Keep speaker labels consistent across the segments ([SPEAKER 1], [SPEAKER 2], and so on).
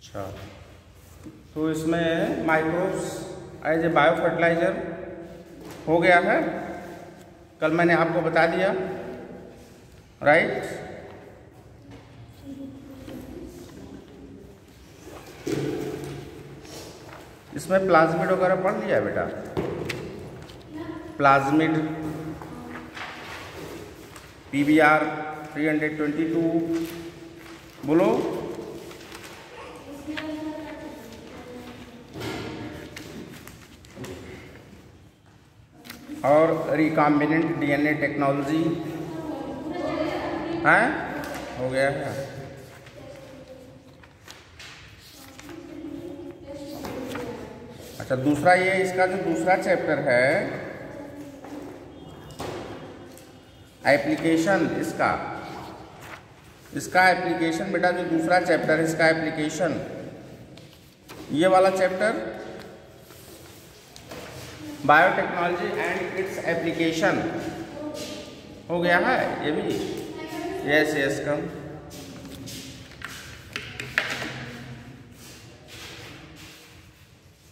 [SPEAKER 1] अच्छा, तो इसमें microbes as a bio fertiliser हो गया है, कल मैंने आपको बता दिया, राइट। इसमें प्लाज्मिड वगैरह पढ़ लिया बेटा, प्लाज्मिड, PBr 322, बोलो। और रिकॉम्बिनेंट DNA टेक्नोलॉजी है, हो गया है। अच्छा, दूसरा ये इसका जो दूसरा चैप्टर है एप्लीकेशन, इसका एप्लीकेशन बेटा, जो दूसरा चैप्टर है इसका एप्लीकेशन, ये वाला chapter biotechnology and its application हो गया है ये भी। Yes come.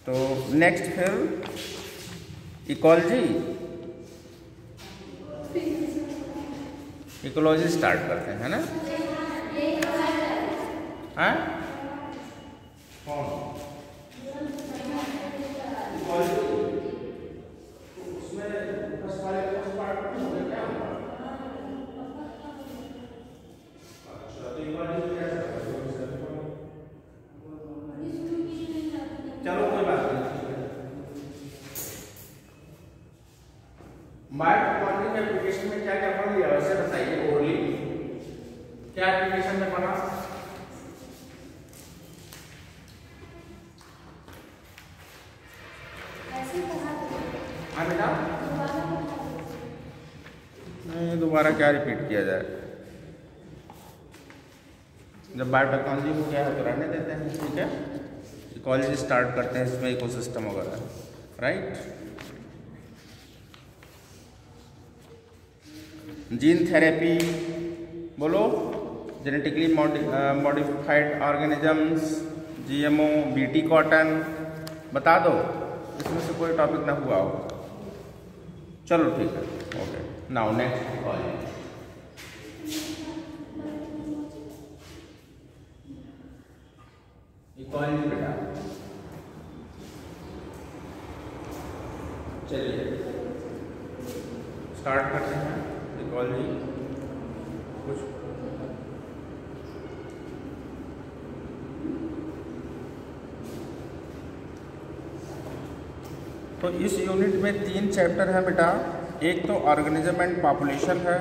[SPEAKER 1] तो नेक्स्ट फिर इकोलॉजी स्टार्ट करते हैं ना। हाँ, चलो कोई बात नहीं। बायोटेक्नोलॉजी के एप्लीकेशन में क्या क्या पढ़ लिया वैसे बताइए, ओरली क्या एप्लीकेशन में पढ़ा? हाँ बेटा, नहीं दोबारा क्या रिपीट किया जाए, जब बायोटेक्नोलॉजी को क्या है तो रहने देते हैं, ठीक है। इकोलॉजी स्टार्ट करते हैं, इसमें इकोसिस्टम वगैरह, राइट। जीन थेरेपी, बोलो। Genetically modified organisms, GMO, BT cotton, बता दो इसमें से कोई टॉपिक ना हुआ हो। चलो ठीक है, ओके। नाउ नेक्स्ट इकोलॉजी बेटा, चलिए स्टार्ट करते हैं इकोलॉजी। कुछ तो इस यूनिट में 3 चैप्टर हैं बेटा। एक तो ऑर्गेनिज्म एंड पॉपुलेशन है,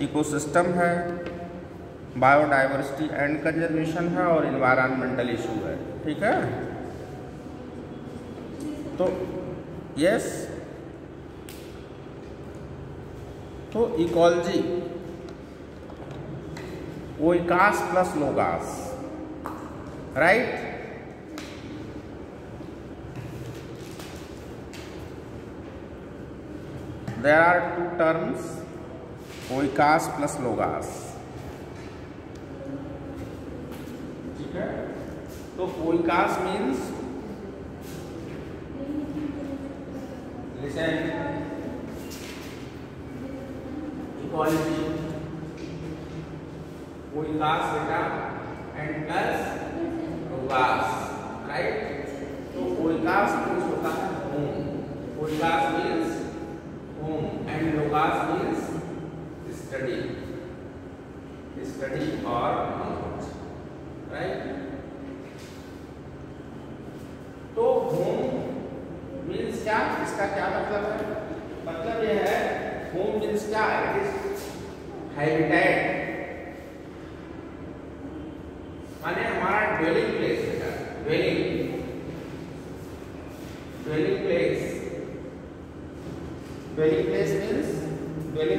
[SPEAKER 1] इकोसिस्टम है, बायोडाइवर्सिटी एंड कंजर्वेशन है, और इन्वायरमेंटल इशू है, ठीक है। तो यस, तो ecology oikos plus logos, right. There are 2 terms, oikos plus logos, ठीक है। तो oikos means, listen, ecology, oikos बेटा एंड प्लस लोगास, राइट। तो ओइकास मीन्स होता है home, oikos means home and logos means study or knowledge, right। तो home means क्या, इसका क्या मतलब है? मतलब ये है home means क्या, it is habitat, माने हमारा dwelling place है, dwelling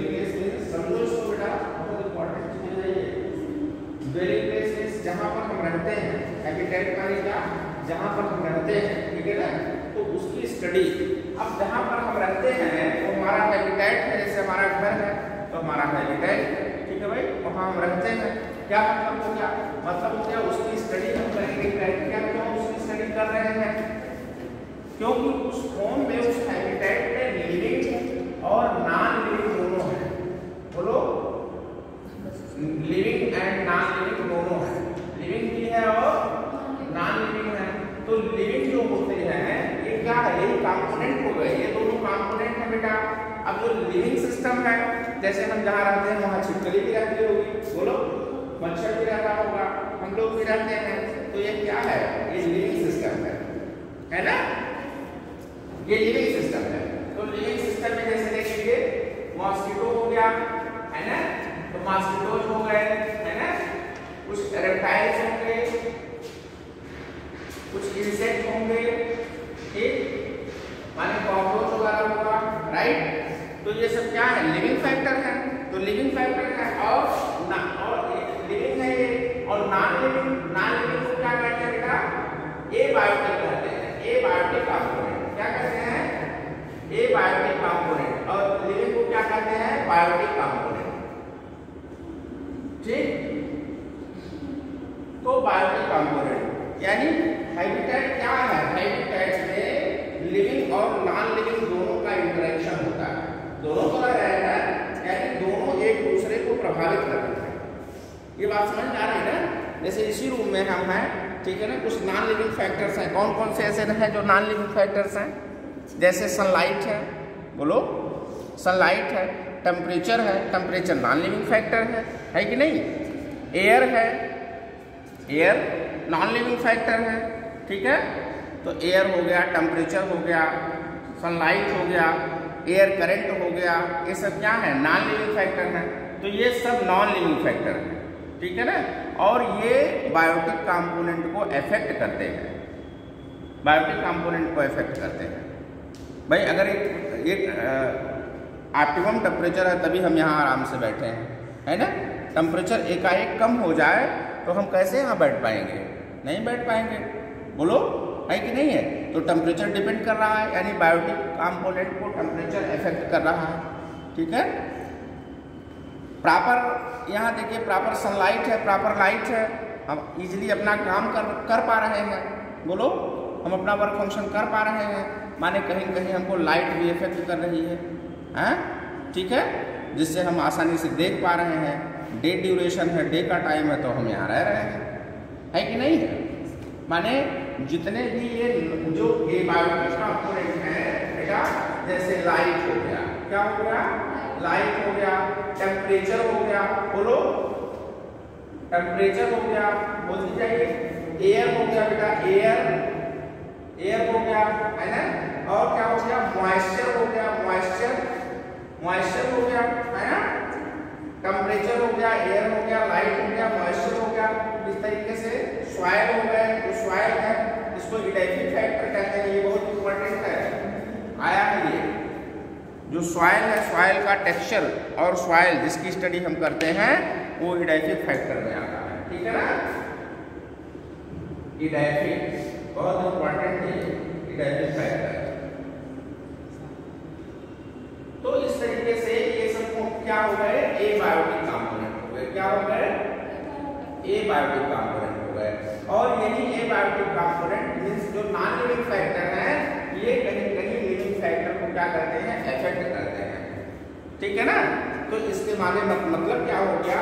[SPEAKER 1] place means समझो इसको बेटा, बहुत इंपॉर्टेंट चीज है ये। dwelling place means जहां पर हम रहते हैं, हैबिटेट माने क्या, जहां पर हम रहते हैं, ठीक है ना। तो उसकी स्टडी, अब जहां पर हम रहते हैं वो हमारा हैबिटेट है, जैसे हमारा घर है तो हमारा हैबिटेट, ठीक है भाई, वहां हम रहते हैं। क्या मतलब हो गया? मतलब हो गया उसकी स्टडी हम करेंगे। क्या क्यों उसकी स्टडी कर रहे हैं? क्योंकि उस फॉर्म में, उस हैबिटेट में लिविंग और नॉन लिविंग दोनों है। बोलो, लिविंग एंड नॉन लिविंग दोनों है। लिविंग भी है और नॉन लिविंग है। तो लिविंग जो होते हैं ये क्या है? ये कंपोनेंट हो गए, ये दोनों कंपोनेंट है बेटा। अब जो लिविंग सिस्टम है, जैसे हम जहाँ रहते हैं वहाँ छिपकली भी रहती होगी, बोलो, मच्छर भी रहता होगा, हम लोग भी रहते हैं। तो ये क्या है? ये लिविंग सिस्टम है ना? ये लिविंग सिस्टम है। तो लिविंग सिस्टम में जैसे देखेंगे मॉस्किटो हो गया, है ना? तो मॉस्किटोज हो गए, है ना? कुछ रेप्टाइल्स होंगे, कुछ इंसेक्ट होंगे, ठीक, माने कॉकरोच वगैरह होगा, राइट? तो ये सब क्या है? लिविंग फैक्टर है। तो लिविंग फैक्टर है और लिविंग है ये, और नॉन लिविंग को क्या कहते हैं बेटा? एबायोटिक कहते हैं। एबायोटिक कंपोनेंट क्या कहते हैं? Abiotic component. और लिविंग को क्या कहते हैं? बायोटिक कंपोनेंट, ठीक। तो बायोटिक कंपोनेंट यानी हैबिटेट क्या है? हैबिटेट में लिविंग और नॉन लिविंग दोनों का इंटरेक्शन होता है। दोनों तरह रहेगा, यानी दोनों एक दूसरे को प्रभावित करते हैं। ये बात समझ में आ रही है ना? जैसे इसी रूम में हम हैं, ठीक है ना? कुछ नॉन लिविंग फैक्टर्स हैं। कौन कौन से ऐसे हैं जो नॉन लिविंग फैक्टर्स हैं? जैसे सनलाइट है, बोलो, सनलाइट है। टेम्परेचर है, टेम्परेचर नॉन लिविंग फैक्टर है कि नहीं? एयर है, एयर नॉन लिविंग फैक्टर है, ठीक है? तो एयर हो गया, टेम्परेचर हो गया, सनलाइट हो गया, एयर करंट हो गया, ये सब क्या है? नॉन लिविंग फैक्टर है। तो ये सब नॉन लिविंग फैक्टर है, ठीक है ना? और ये बायोटिक कंपोनेंट को अफेक्ट करते हैं, बायोटिक कंपोनेंट को अफेक्ट करते हैं। भाई अगर एक ऑप्टिमम टेम्परेचर है तभी हम यहाँ आराम से बैठे हैं, है ना? टेम्परेचर एकाएक कम हो जाए तो हम कैसे यहाँ बैठ पाएंगे? नहीं बैठ पाएंगे, बोलो, है कि नहीं है? तो टेम्परेचर डिपेंड कर रहा है, यानी बायोटिक कंपोनेंट को टेम्परेचर इफेक्ट कर रहा है, ठीक है? प्रॉपर यहाँ देखिए, प्रॉपर सनलाइट है, प्रॉपर लाइट है, हम इजीली अपना काम कर पा रहे हैं, बोलो, हम अपना वर्क फंक्शन कर पा रहे हैं। माने कहीं कहीं हमको लाइट भी इफेक्ट कर रही है, ठीक है? जिससे हम आसानी से देख पा रहे हैं। डे ड्यूरेशन है, डे का टाइम है, तो हम यहाँ रह रहे हैं, है कि नहीं है? माने जितने भी ये जो बायोटिक कंपोनेंट है बेटा, जैसे लाइट हो गया, क्या हो गया? लाइट हो गया, टेम्परेचर हो गया, बोलो, टेम्परेचर हो गया, बोलती जाइए, एयर हो गया बेटा, एयर हो गया, है ना? और क्या हो गया? मॉइस्चर हो गया, मॉइस्चर हो गया, है ना? टेम्परेचर हो गया, एयर हो गया, लाइट हो गया, मॉइस्चर हो गया। इस तरीके से सॉइल हो गए, तो सॉइल है, इसको इडेफिक फैक्टर कहते हैं। ये बहुत इंपॉर्टेंट है, आया है ये जो सॉइल है, सॉइल का टेक्सचर और सॉइल जिसकी स्टडी हम करते हैं वो इडेफिक फैक्टर में आता है, ठीक है ना? इडेफिक बहुत इंपॉर्टेंट है, इडेफिक फैक्टर। तो इस तरीके से ये सब क्या हो गए? एबायोटिक कंपोनेंट हो गए। क्या हो गए? एबायोटिक कंपोनेंट हो गए। और यही एबायोटिक कंपोनेंट मींस जो नॉन लिविंग फैक्टर है, ये कहीं कहीं लिविंग फैक्टर को क्या करते हैं? अफेक्ट करते हैं, ठीक है ना? तो इसके माने मतलब क्या हो गया?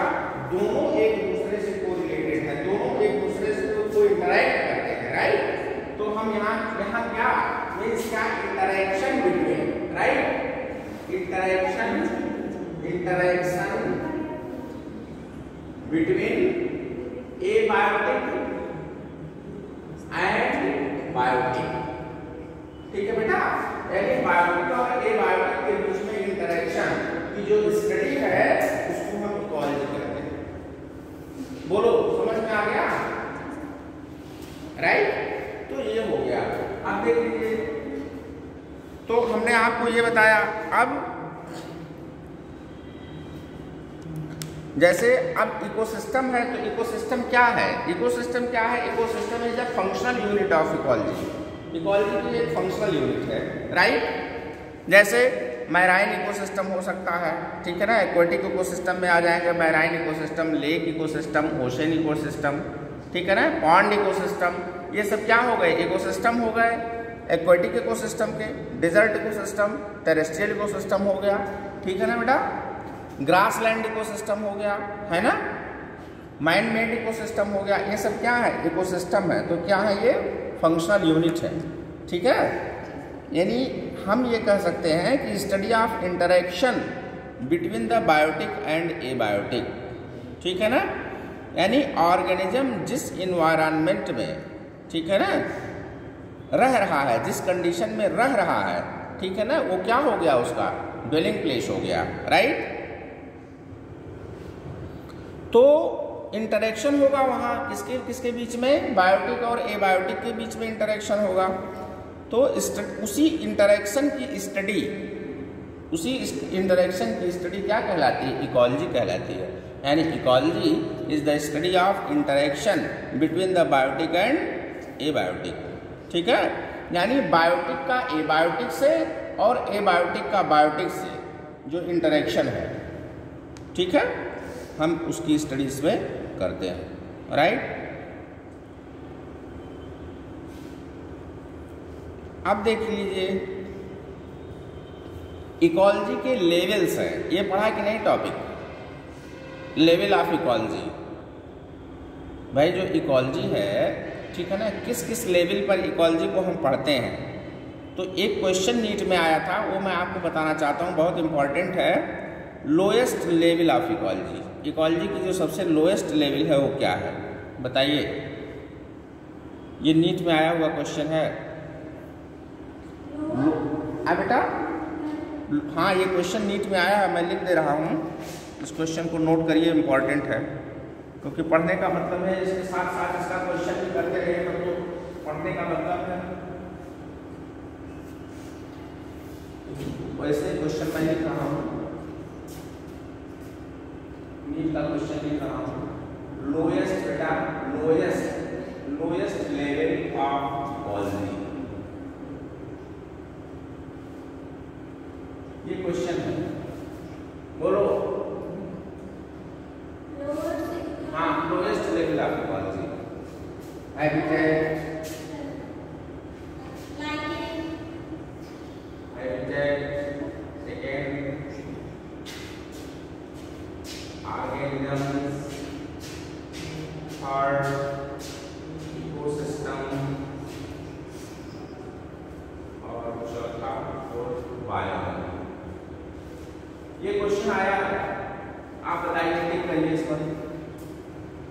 [SPEAKER 1] दोनों एक दूसरे से कोरिलेटेड है, दोनों एक दूसरे से कोई इंटरैक्ट करते हैं, राइट? तो हम यहाँ क्या मींस क्या? Interaction between, right? Interaction between abiotic and biotic, ठीक है बेटा? यानी बायोटिक और एबायोटिक के बीच में इंटरेक्शन की जो स्टडी है उसको हम इकोलॉजी कहते हैं। बोलो, समझ में आ गया, राइट? तो ये हो गया। अब देख लीजिए, तो हमने आपको ये बताया। अब जैसे अब इकोसिस्टम है, तो इकोसिस्टम क्या है? इकोसिस्टम क्या है? Ecosystem is a functional unit of ecology. Ecology की एक फंक्शनल यूनिट है, राइट? जैसे मैराइन इकोसिस्टम हो सकता है, ठीक है ना। एक्वेटिक इकोसिस्टम में आ जाएंगे marine ecosystem, lake ecosystem, ocean ecosystem, ठीक है ना, पॉन्ड इकोसिस्टम। ये सब क्या हो गए? इकोसिस्टम हो गए एक्वेटिक इकोसिस्टम के। डेजर्ट इकोसिस्टम, टेरेस्ट्रियल इकोसिस्टम हो गया, ठीक है ना बेटा। ग्रासलैंड इकोसिस्टम हो गया, है ना। मैन मेड इकोसिस्टम हो गया। ये सब क्या है? इकोसिस्टम है। तो क्या है? ये फंक्शनल यूनिट है, ठीक है। यानी हम ये कह सकते हैं कि study of interaction between the biotic and abiotic, ठीक है ना। यानी ऑर्गेनिज्म जिस इन्वायरमेंट में, ठीक है ना, रह रहा है, जिस कंडीशन में रह रहा है, ठीक है ना, वो क्या हो गया? उसका ड्वेलिंग प्लेस हो गया, राइट। तो इंटरेक्शन होगा वहाँ किसके किसके बीच में? बायोटिक और एबायोटिक के बीच में इंटरेक्शन होगा। तो उसी इंटरेक्शन की स्टडी, उसी इंटरेक्शन की स्टडी क्या कहलाती है? इकोलॉजी कहलाती है। यानी ecology is the study of interaction between the biotic and abiotic, ठीक है। यानी बायोटिक का एबायोटिक से और एबायोटिक का बायोटिक से जो इंटरेक्शन है, ठीक है, हम उसकी स्टडी इसमें करते हैं, राइट। अब देख लीजिए इकोलॉजी के लेवल्स हैं। ये पढ़ा कि नहीं टॉपिक? Level of ecology. भाई जो इकोलॉजी है, ठीक है ना, किस किस लेवल पर इकोलॉजी को हम पढ़ते हैं। तो एक क्वेश्चन नीट में आया था, वो मैं आपको बताना चाहता हूँ, बहुत इंपॉर्टेंट है। Lowest level of ecology, ecology की जो सबसे लोएस्ट लेवल है वो क्या है? बताइए। ये नीट में आया हुआ क्वेश्चन है। बेटा हाँ, ये क्वेश्चन नीट में आया है, मैं लिख दे रहा हूँ। इस क्वेश्चन को नोट करिए, इंपॉर्टेंट है। क्योंकि पढ़ने का मतलब है इसके साथ साथ इसका क्वेश्चन भी करते रहिए, तब तो पढ़ने का मतलब है। वैसे क्वेश्चन मैं लिख रहा हूँ, नीट का क्वेश्चन लिख रहा हूँ। लोएस्ट बेटा, लोएस्ट लेवल ऑफ इकोलॉजी, ये क्वेश्चन है। बोलो। हाँ, lowest level of ecology. Habitat, second organisms, third ecosystem और चौथा बायोलॉजी। ये क्वेश्चन आया है, आप बताइए, टिक करिए इस पर।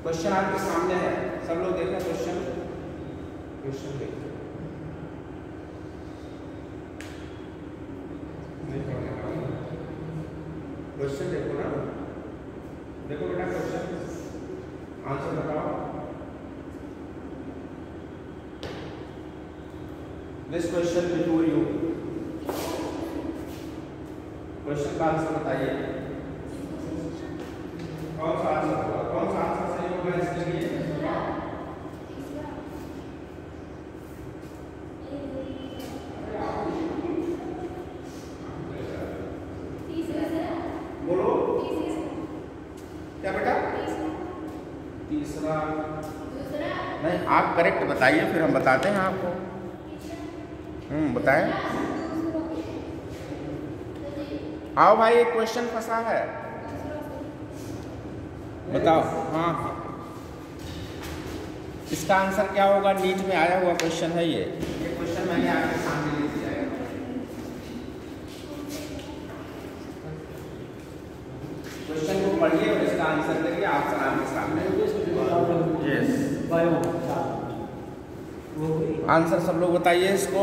[SPEAKER 1] क्वेश्चन आपके सामने है, सब लोग देखें क्वेश्चन। क्वेश्चन देखो, क्वेश्चन देखो ना, देखो बेटा क्वेश्चन, आंसर बताओ। This question before you, question का आंसर बताइए। कौन सा आंसर होगा? कौन सा आंसर सही होगा इसके लिए? बोलो। क्या बेटा? तीसरा नहीं, आप करेक्ट बताइए, फिर हम बताते हैं आपको। बताएं। आओ भाई, एक क्वेश्चन फंसा है, बताओ। हाँ हाँ, इसका आंसर क्या होगा? नीट में आया हुआ क्वेश्चन है ये क्वेश्चन मैंने आपके सामने लिख दिया है। क्वेश्चन को पढ़िए और इसका आंसर करिए, ऑप्शन आपके सामने। यस, आंसर सब लोग बताइए इसको।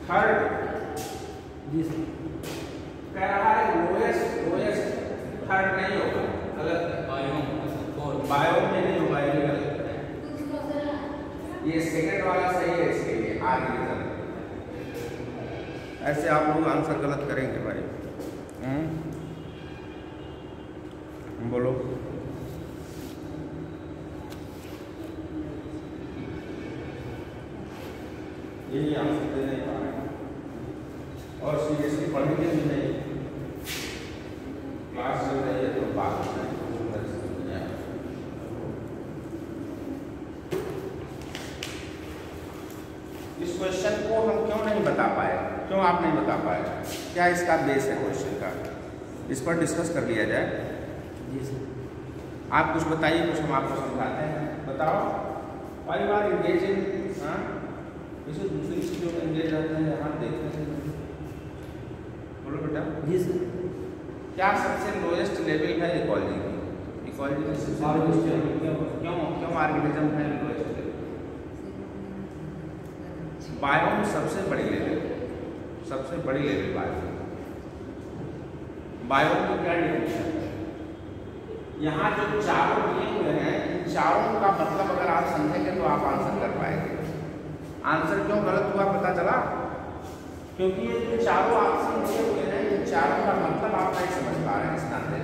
[SPEAKER 1] थर्ड कह रहा है लोएस्ट, थर्ड नहीं होगा। गलत है। बायोम में नहीं होगा, ये गलत है। ये सेकंड वाला सही है इसके लिए, ऑर्गेनिज्म। ऐसे आप लोग आंसर गलत करेंगे भाई। बोलो। यही आंसर दे नहीं पा रहे और सीरियसली पढ़ेंगे भी नहीं। क्लास चल रही है तो बात नहीं। इस क्वेश्चन को हम क्यों नहीं बता पाए? क्यों आप नहीं बता पाए? क्या इसका बेस है क्वेश्चन का? इस पर डिस्कस कर लिया जाए। जी सर। आप कुछ बताइए, कुछ हम आपको समझाते हैं। बताओ। कई बार इंगेज इन जैसे दूसरी चीज़ों में एंगेज रहते हैं, यहाँ देखते हैं। बोलो बेटा। जी सर। क्या सबसे लोएस्ट लेवल है इकोलॉजी की? इकोलॉजी में सबसे लोएस्ट लेवल क्यों ऑर्गेनिज्म है लोएस्ट लेवल? बायोम सबसे बड़ी लेवल, सबसे बड़ी लेवल बायोम की क्या डिफिनेशन है? यहाँ जो चारों दिए हुए हैं, इन चारों का मतलब अगर आप समझेंगे तो आप आंसर कर पाएंगे। आंसर क्यों गलत हुआ पता चला? क्योंकि ये जो चारों ऑप्शन दिए हुए हैं, इन चारों का मतलब आप नहीं समझ पा रहे हैं। इस नाते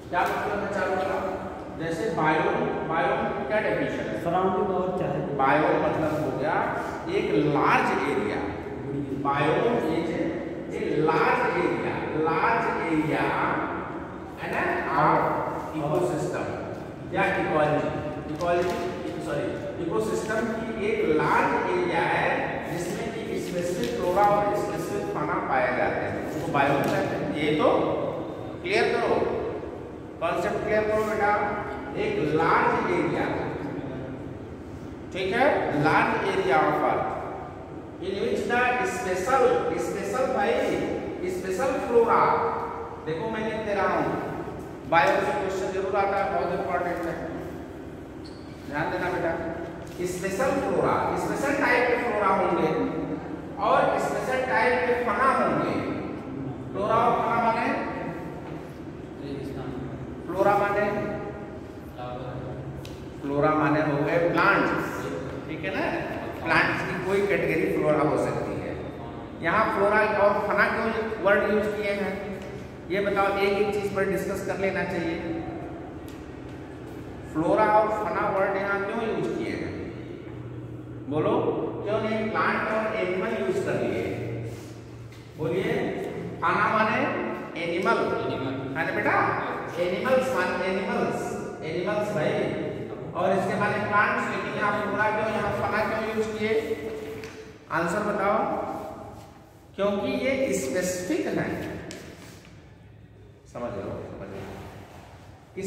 [SPEAKER 1] क्या मतलब है चारों का? जैसे बायोम की क्या डेफिनेशन है?
[SPEAKER 2] सराउंडिंग और चाहे
[SPEAKER 1] बायोम मतलब हो गया एक large area. Biome is a large area end of ecosystem या इकोसिस्टम की एक लार्ज एरिया है जिसमें कि स्पेसिफिक फ्लोरा और स्पेसिफिक फाना पाए जाते हैं, उसको बायोम कहते हैं। ये तो क्लियर करो, कॉन्सेप्ट क्लियर करो बेटा। एक लार्ज एरिया, ठीक है, large area of earth in which the special flora. देखो मैं लिख दे रहा हूँ, बायो से क्वेश्चन जरूर आता है, बहुत इंपॉर्टेंट है, ध्यान देना बेटा। स्पेशल फ्लोरा, स्पेशल टाइप के फ्लोरा होंगे और स्पेशल टाइप के फना होंगे। फ्लोरा और फना माने? फ्लोरा माने हो गए प्लांट्स, ठीक है ना। प्लांट्स की कोई कैटेगरी फ्लोरा हो सकती है। यहाँ फ्लोरा और फना क्यों वर्ड यूज किए हैं ये बताओ। एक एक चीज पर डिस्कस कर लेना चाहिए। फ्लोरा और फना वर्ड यहाँ क्यों यूज किए हैं? बोलो क्यों नहीं? प्लांट और एनिमल यूज कर लिए। बोलिए। फना माने एनिमल है ना बेटा। एनिमल्स माने एनिमल्स भाई, और इसके बाद प्लांट्स। लेकिन यहाँ फ्लोरा क्यों, यहाँ फना क्यों यूज किए? आंसर बताओ। क्योंकि ये स्पेसिफिक है, समझ लो,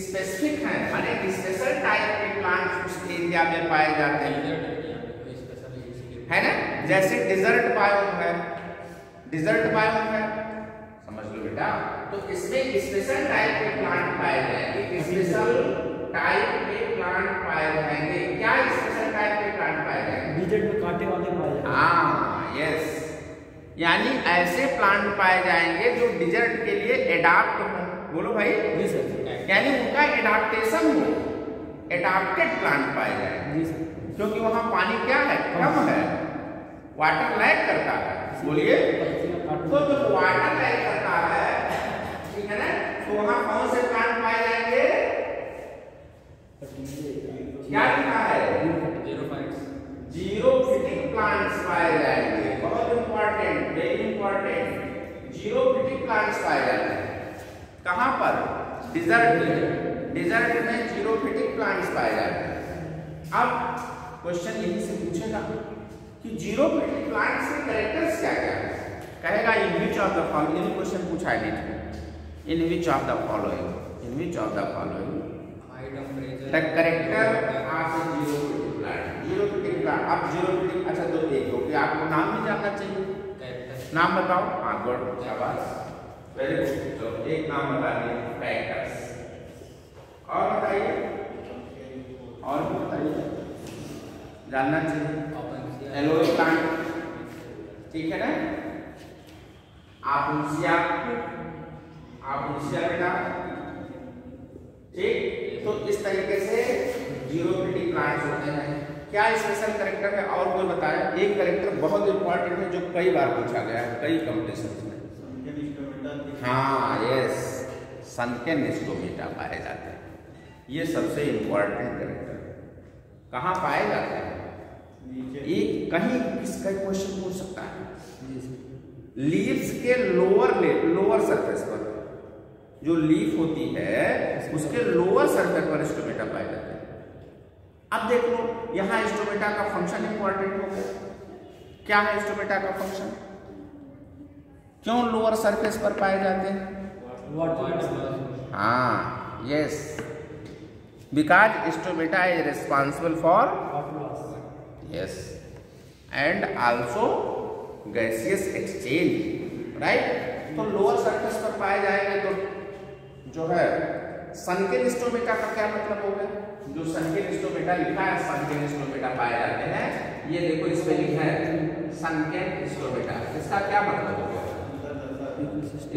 [SPEAKER 1] स्पेसिफिक है माने स्पेशल टाइप के प्लांट्स उस एरिया में पाए जाते हैं, है ना। जैसे डिजर्ट बायोम है, समझ लो बेटा। तो इसमें स्पेशल टाइप के प्लांट पाए जाएंगे, स्पेशल टाइप के प्लांट पाए जाएंगे। क्या स्पेशल टाइप के प्लांट पाए जाएंगे?
[SPEAKER 2] डिजर्ट में कांटे वाले पाए जाएंगे।
[SPEAKER 1] हाँ यस, यानी ऐसे प्लांट पाए जाएंगे जो डिजर्ट के लिए एडाप्ट हो। बोलो भाई।
[SPEAKER 2] जी सर।
[SPEAKER 1] यानी उनका एडाप्टेशन हो, एडाप्टेड प्लांट पाए जाएंगे।
[SPEAKER 2] जी सर।
[SPEAKER 1] क्योंकि वहाँ पानी क्या है, कम है, वाटर लैक करता है। बोलिए। तो जब वाटर लैक करता है, ठीक है ना, तो वहाँ कौन से प्लांट पाए जाएंगे? क्या लिखा है? जीरोफिटिक प्लांट्स पाए जाएंगे। बहुत important, very important. Xerophytic plants पाए जाते हैं। कहाँ पर? डिजर्ट में जीरोफिटिक प्लांट्स पाए जाते हैं। अब क्वेश्चन यही से पूछेगा कि जीरोफिटिक प्लांट्स के कैरेक्टर्स क्या क्या है? कहेगा in which of the following, question पूछा है नहीं, in which of the following the character of xerophytic plant. अब जीरोफिटिक, अच्छा तो एक हो गया, आपको नाम भी जानना चाहिए। नाम बताओ। हाँ गुड, शाबाश, वेरी गुड। तो एक नाम बता दिए, कैरेक्टर्स। और बताइए, और भी बताइए, जानना चाहिए। एलोए प्लांट, ठीक है ना। आप पूछिए बेटा, ठीक। तो इस तरीके से जीरोफिटिक प्लांट्स होते हैं। क्या स्पेशल कैरेक्टर है और कोई बताए? एक कैरेक्टर बहुत इंपॉर्टेंट है जो कई बार पूछा गया है कई कॉम्पिटिशन में। हाँ, यस, सनकेन स्टोमेटा पाए जाते हैं। ये सबसे इंपॉर्टेंट कैरेक्टर कहाँ पाए जाते हैं? एक कहीं किसका क्वेश्चन पूछ सकता है, लीव्स के लोअर सरफेस पर, जो लीफ होती है उसके लोअर सरफेस पर स्टोमेटा पाए जाते हैं। अब देख लो, यहाँ स्टोमेटा का फंक्शन इंपॉर्टेंट हो गया। क्या है स्टोमेटा का फंक्शन? क्यों लोअर सरफेस पर पाए जाते हैं? हाँ, yes, because stomata is responsible for yes and also gaseous exchange, right. तो लोअर सरफेस पर पाए जाएंगे तो जो है सनकेन स्टोमेटा का क्या मतलब हो गया? जो सनकेन स्टोमेटा लिखा है, सनकेन स्टोमेटा पाए जाते हैं, ये देखो इस पे लिखा है सनकेन स्टोमेटा। इसका क्या मतलब हो गया?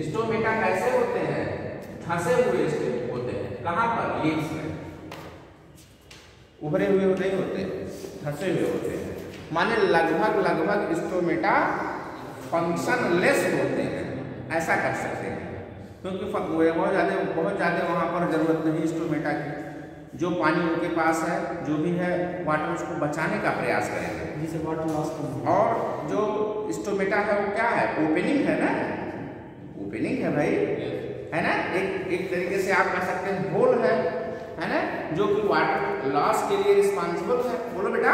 [SPEAKER 1] स्टोमेटा कैसे होते हैं? धंसे हुए होते हैं। कहाँ पर? लीव्स में। उभरे हुए नहीं होते, धंसे हुए होते हैं। माने लगभग स्टोमेटा फंक्शनलेस होते हैं, ऐसा कर सकते हैं, क्योंकि बहुत ज़्यादा वहाँ पर जरूरत नहीं स्टोमेटा की। जो पानी उनके पास है, जो भी है वाटर, उसको बचाने का प्रयास करेंगे,
[SPEAKER 2] जिससे वाटर लॉस कम।
[SPEAKER 1] और जो स्टोमेटा है वो क्या है? ओपनिंग है ना, ओपनिंग है भाई, है ना। एक तरीके से आप कह सकते हैं होल है ना, जो कि वाटर लॉस के लिए रिस्पॉन्सिबल है। बोलो बेटा।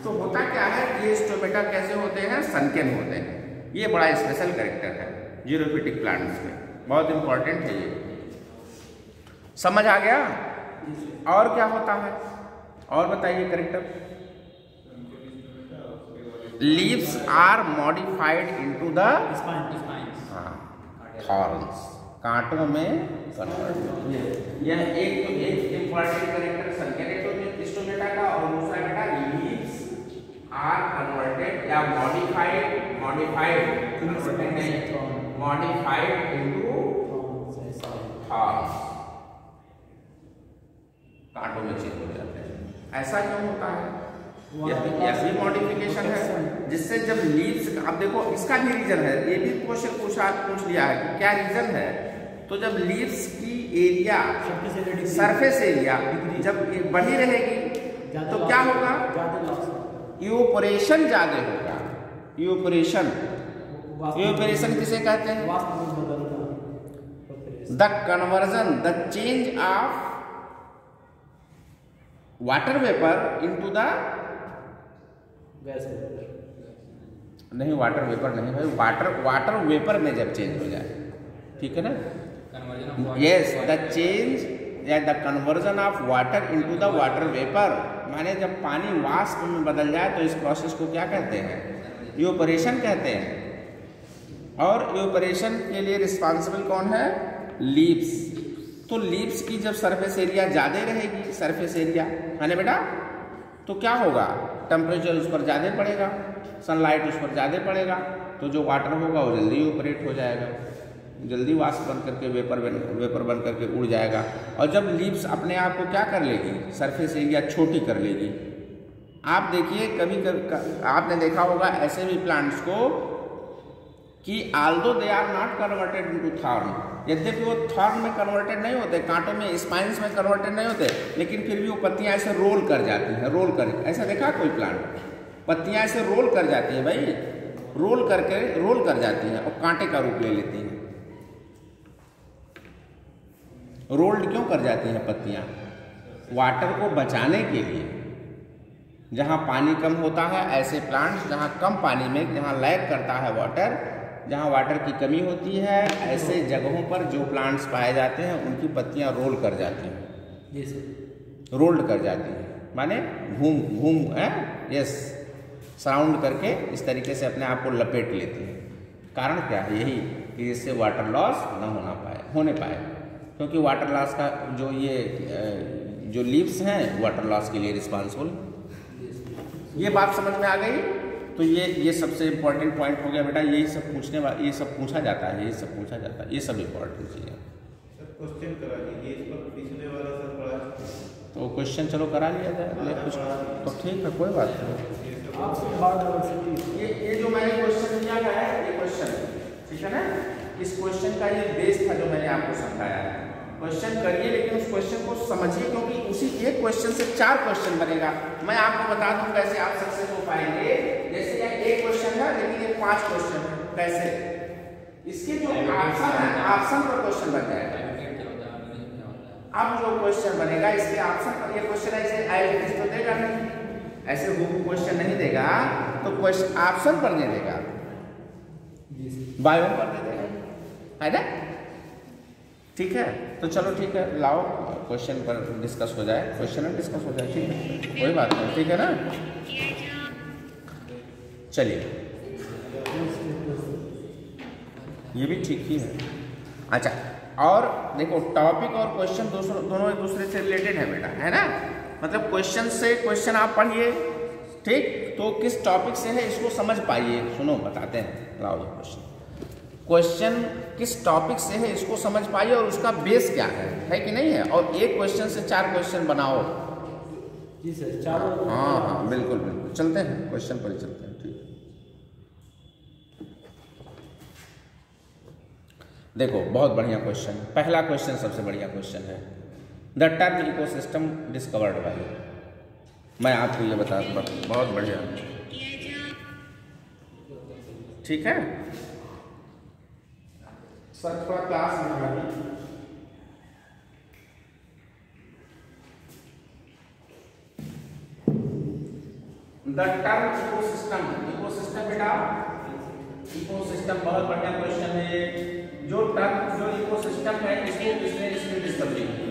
[SPEAKER 1] तो होता क्या है, ये स्टोमेटा कैसे होते हैं? सनकेन होते हैं। ये बड़ा स्पेशल कैरेक्टर है जीरोफिटिक प्लांट्स में, बहुत इंपॉर्टेंट है ये। समझ आ गया? और क्या होता है और बताइए character? Leaves are modified into the thorns, कांटों में कन्वर्ट। यह एक इंपॉर्टेंट कैरेक्टर सनकेन स्टोमेटा का, और दूसरा बेटा लीव्स आर कन्वर्टेड या मॉडिफाइड इनटू थॉर्न्स, कांटों में चेंज हो जाते हैं। ऐसा क्यों होता है? यह भी मॉडिफिकेशन है, जिससे जब लीव्स, अब देखो इसका भी रीजन है, ये भी क्वेश्चन पूछ लिया है कि क्या रीजन है। तो जब लीव्स की एरिया, सरफेस एरिया जब बढ़ी रहेगी तो क्या होगा? इवेपोरेशन ज्यादा होगा। इवेपोरेशन किसे कहते हैं? The conversion, the change of water vapour into the नहीं, वाटर वेपर नहीं भाई, वाटर वेपर में जब चेंज हो जाए, ठीक है ना। यस, द चेंज या the conversion of water into the water vapour, माने जब पानी वाष्प में बदल जाए तो इस प्रोसेस को क्या कहते हैं? इवेपोरेशन कहते हैं। और इवेपोरेशन के लिए रिस्पॉन्सिबल कौन है? लीव्स। तो लीव्स की जब सरफेस एरिया ज़्यादा रहेगी, सरफेस एरिया है ना बेटा, तो क्या होगा? टेम्परेचर उस पर ज़्यादा पड़ेगा, सनलाइट उस पर ज़्यादा पड़ेगा, तो जो वाटर होगा वो जल्दी इवेपोरेट हो जाएगा, जल्दी वाष्प बन करके वेपर बन करके उड़ जाएगा। और जब लीव्स अपने आप को क्या कर लेगी? सरफेस एरिया छोटी कर लेगी। आप देखिए कभी आपने देखा होगा ऐसे भी प्लांट्स को कि although they are not converted into thorn, यद्यपि वो थॉर्न में कन्वर्टेड नहीं होते, कांटों में, स्पाइन्स में कन्वर्टेड नहीं होते, लेकिन फिर भी वो पत्तियां ऐसे रोल कर जाती हैं, रोल कर, ऐसा देखा कोई प्लांट? पत्तियां ऐसे रोल कर जाती हैं भाई, रोल कर जाती हैं और कांटे का रूप ले लेती हैं। रोल्ड क्यों कर जाती हैं पत्तियां? वाटर को बचाने के लिए। जहाँ पानी कम होता है, ऐसे प्लांट्स जहाँ कम पानी में, जहाँ लैग करता है वाटर, जहाँ वाटर की कमी होती है, ऐसे जगहों पर जो प्लांट्स पाए जाते हैं उनकी पत्तियां रोल कर जाती हैं, रोल्ड कर जाती हैं, माने घूम यस, सराउंड करके इस तरीके से अपने आप को लपेट लेती हैं। कारण क्या है? यही कि जिससे वाटर लॉस न होने पाए, क्योंकि वाटर लॉस का जो लीव्स हैं वाटर लॉस के लिए रिस्पॉन्सिबल। ये बात समझ में आ गई? तो ये सबसे इम्पोर्टेंट पॉइंट हो गया बेटा, यही सब पूछने वाला, ये सब पूछा जाता है, ये सब पूछा जाता है, ये सब इम्पोर्टेंट चीज़ है।
[SPEAKER 3] क्वेश्चन करा दीजिए इस पर, पिछले वाला सर पढ़ा,
[SPEAKER 1] तो क्वेश्चन चलो करा लिया जाए, ले कुछ तो ठीक है, कोई बात नहीं। ये जो मैंने क्वेश्चन दिया है, ये क्वेश्चन ठीक है ना, इस क्वेश्चन का ये बेस था जो मैंने आपको समझाया है। क्वेश्चन करिए लेकिन उस क्वेश्चन को समझिए, क्योंकि उसी एक क्वेश्चन से 4 क्वेश्चन बनेगा। मैं आपको बता दूं कैसे आप सक्सेस हो पाएंगे। जैसे यहाँ एक क्वेश्चन है लेकिन ये 5 क्वेश्चन है, कैसे? इसके जो ऑप्शन है, ऑप्शन पर क्वेश्चन बन जाएगा। अब जो क्वेश्चन बनेगा इसके ऑप्शन पर, ये क्वेश्चन ऐसे आईएलटीएस तो देगा नहीं, ऐसे वो क्वेश्चन नहीं देगा, तो क्वेश्चन ऑप्शन पर दे देगा, बायो पर दे देगा, है ना? ठीक है, तो चलो ठीक है, लाओ क्वेश्चन पर डिस्कस हो जाए, क्वेश्चन पर डिस्कस हो जाए, ठीक है, कोई बात नहीं, ठीक है ना? चलिए, ये भी ठीक ही है। अच्छा, और देखो टॉपिक और क्वेश्चन दोनों एक दूसरे से रिलेटेड है बेटा, है ना? मतलब क्वेश्चन से क्वेश्चन आप पढ़िए, ठीक, तो किस टॉपिक से है इसको समझ पाइए। सुनो बताते हैं, लाओ ये क्वेश्चन किस टॉपिक से है इसको समझ पाइए और उसका बेस क्या है कि नहीं है। और एक क्वेश्चन से 4 क्वेश्चन बनाओ।
[SPEAKER 2] जी सर, 4।
[SPEAKER 1] हाँ, बिल्कुल बिल्कुल, चलते हैं क्वेश्चन पर ही चलते हैं, ठीक। देखो बहुत बढ़िया क्वेश्चन, पहला क्वेश्चन सबसे बढ़िया क्वेश्चन है। The term ecosystem discovered by, मैं आपको ये बता दूँ, बहुत बढ़िया, ठीक है सर, थोड़ा क्लास में लगी। द टर्म इकोसिस्टम, इकोसिस्टम बेटा, इकोसिस्टम बहुत बढ़िया क्वेश्चन है। जो टर्म, जो इकोसिस्टम है, इसको किसने डिस्कवरी की?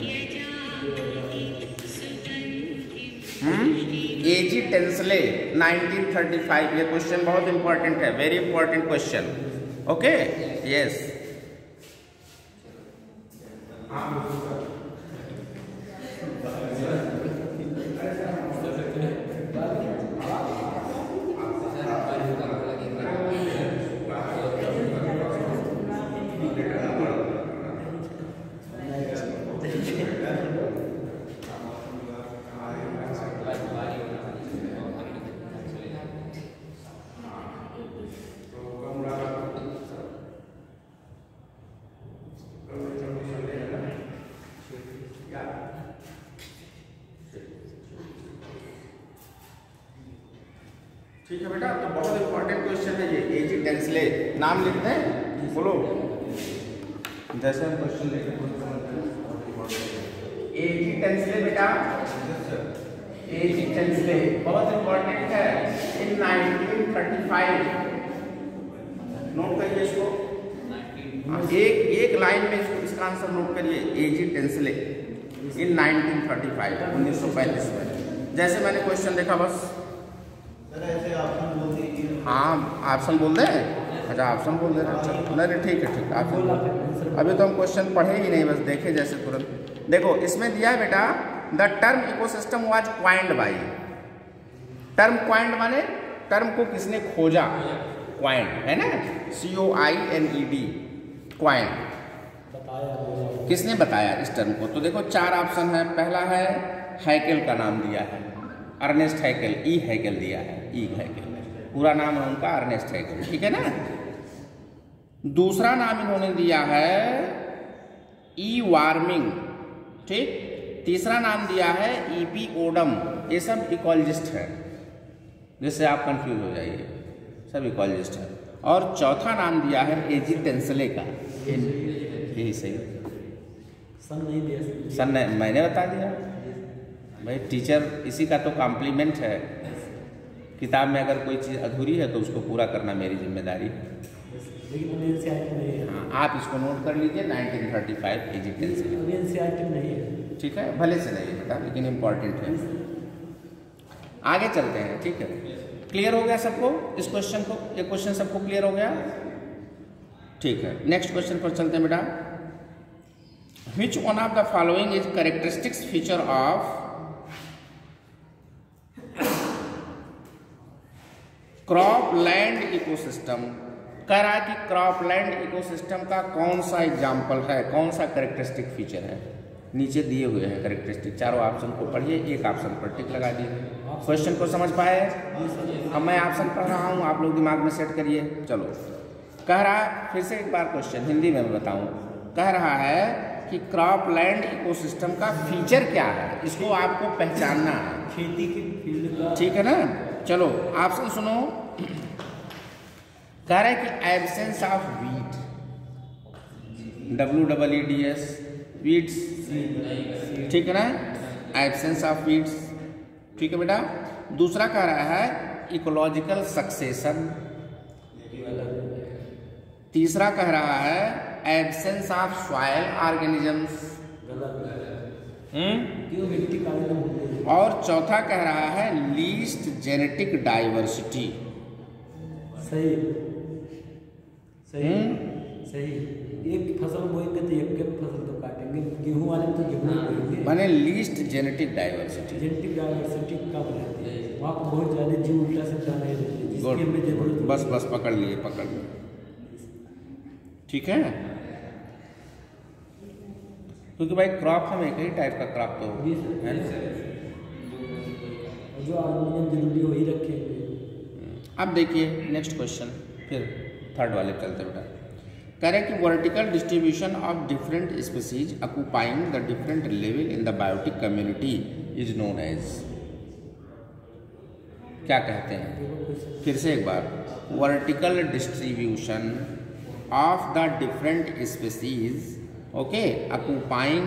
[SPEAKER 1] एजी टेंसले 1935। ये क्वेश्चन बहुत इंपॉर्टेंट है, very important question, okay, yes. ठीक है बेटा, तो बहुत इंपॉर्टेंट क्वेश्चन है ये। एजी टेंसले, नाम लिखते हैं, बोलो, जैसे हम क्वेश्चन लिखते हैं। एजी टेंसले बेटा, एजी टेंसले बहुत इंपॉर्टेंट है। इन 1935, नोट करिए इसको, एक लाइन में इसका आंसर नोट करिए। एजी टेंसले इन 1935, 1935 में। जैसे मैंने क्वेश्चन देखा, बस
[SPEAKER 3] ऐसे ऑप्शन बोल दीजिए।
[SPEAKER 1] हाँ, ऑप्शन बोल दें? अच्छा, ऑप्शन बोल दे रहे, अच्छा नहीं ठीक है, ठीक, ऑप्शन। अभी तो हम क्वेश्चन पढ़े ही नहीं, बस देखे जैसे तुरंत। देखो इसमें दिया है बेटा, the term ecosystem was coined by. Term coined माने टर्म को किसने खोजा, क्वाइंड, है ना, COINED, क्वाइंड, किसने बताया इस टर्म को? तो देखो 4 ऑप्शन है। पहला है हैकेल का नाम दिया है, अर्नेस्ट हैकेल, ई हैकेल दिया है, ई हैकेल, पूरा नाम है उनका अर्नेस्ट हैकेल, ठीक है ना। दूसरा नाम इन्होंने दिया है ई वार्मिंग, ठीक। तीसरा नाम दिया है EP ओडम, ये सब इकोलॉजिस्ट है, जिससे आप कंफ्यूज हो जाइए, सब इकोलॉजिस्ट है। और चौथा नाम दिया है एजी टेंसले का, यही सही,
[SPEAKER 2] सन नहीं दिया,
[SPEAKER 1] सन मैंने बता दिया भाई, टीचर इसी का तो कॉम्प्लीमेंट है। किताब में अगर कोई चीज़ अधूरी है तो उसको पूरा करना मेरी जिम्मेदारी है।
[SPEAKER 2] लेकिन एनसीईआरटी नहीं है।
[SPEAKER 1] हाँ, आप इसको नोट कर लीजिए, 1935 एजी टेंसले,
[SPEAKER 2] एनसीईआरटी नहीं है,
[SPEAKER 1] ठीक है, भले से नहीं बेटा, लेकिन इम्पोर्टेंट है। आगे चलते हैं, ठीक है। क्लियर हो गया सबको इस क्वेश्चन को? ये क्वेश्चन सबको क्लियर हो गया, ठीक है। नेक्स्ट क्वेश्चन पर चलते हैं बेटा। Which one of the following is characteristics feature of cropland ecosystem कह रहा है कि क्रॉपलैंड इकोसिस्टम का कौन सा एग्जाम्पल है, कौन सा कैरेक्टरिस्टिक फीचर है। नीचे दिए हुए हैं कैरेक्टरिस्टिक, चारों ऑप्शन को पढ़िए, एक ऑप्शन पर टिक लगा दिए। क्वेश्चन को समझ पाए? अब मैं ऑप्शन पढ़ रहा हूँ, आप लोग दिमाग में सेट करिए। चलो, कह रहा है, फिर से एक बार क्वेश्चन हिंदी में मैं बताऊँ। कह रहा है कि क्रॉपलैंड इकोसिस्टम का फीचर क्या है, इसको आपको पहचानना है,
[SPEAKER 2] खेती के फील्ड का।
[SPEAKER 1] ठीक है ना। चलो ऑप्शन सुनो। कह रहा है कि absence of wheat, WEEDS, weeds, ठीक है ना, एब्सेंस ऑफ वीट्स, ठीक है बेटा। दूसरा कह रहा है इकोलॉजिकल सक्सेशन। तीसरा कह रहा है एब्सेंस ऑफ सॉइल ऑर्गेनिजम्स।
[SPEAKER 2] क्यों मिट्टी काले होते हैं।
[SPEAKER 1] और चौथा कह रहा है लीस्ट जेनेटिक डाइवर्सिटी।
[SPEAKER 2] सही सही सही। एक फसल बोएंगे तो एक फसल तो काटेंगे, गेहूं वाले तो गेहूं बोएंगे।
[SPEAKER 1] माने least genetic diversity.
[SPEAKER 2] Genetic diversity कब रहती है? वहाँ पर बहुत ज़्यादा जीव उल्टा सीधा नहीं रहते, जिसकी हमें जरूरत।
[SPEAKER 1] बस बस पकड़ लिए, पकड़ लिए, ठीक है। क्योंकि भाई क्रॉप हम एक ही टाइप का क्रॉप तो है ना।
[SPEAKER 2] जो ऑर्गेनिज्म जरूरी वही रखेंगे।
[SPEAKER 1] अब देखिए नेक्स्ट क्वेश्चन, फिर थर्ड वाले चलते बेटा। कह रहे कि vertical distribution of different species occupying the different level in the biotic community is known as, क्या कहते हैं? फिर से एक बार, vertical distribution of the different species, okay, occupying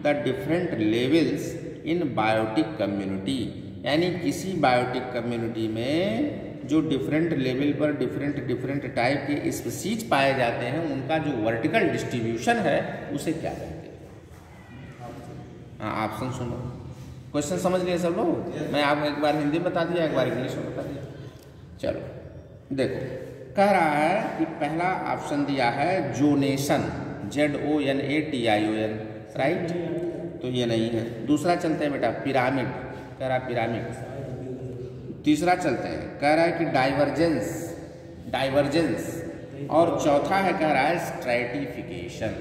[SPEAKER 1] the different levels in biotic community, यानी किसी बायोटिक कम्युनिटी में जो डिफरेंट लेवल पर डिफरेंट टाइप के स्पीसीज पाए जाते हैं, उनका जो वर्टिकल डिस्ट्रीब्यूशन है उसे क्या कहते हैं? हाँ, ऑप्शन सुनो। क्वेश्चन समझ लिए सब लोग? मैं आपको एक बार हिंदी बता दिया, एक बार इंग्लिश में बता दिया। चलो देखो, कह रहा है कि पहला ऑप्शन दिया है जोनेशन, ZONATION, राइट, तो ये नहीं है। दूसरा चलते हैं बेटा पिरामिड, कह रहा है पिरामिड। तीसरा चलते हैं, कह रहा है कि डाइवर्जेंस, और चौथा है कह रहा है स्ट्रैटिफिकेशन।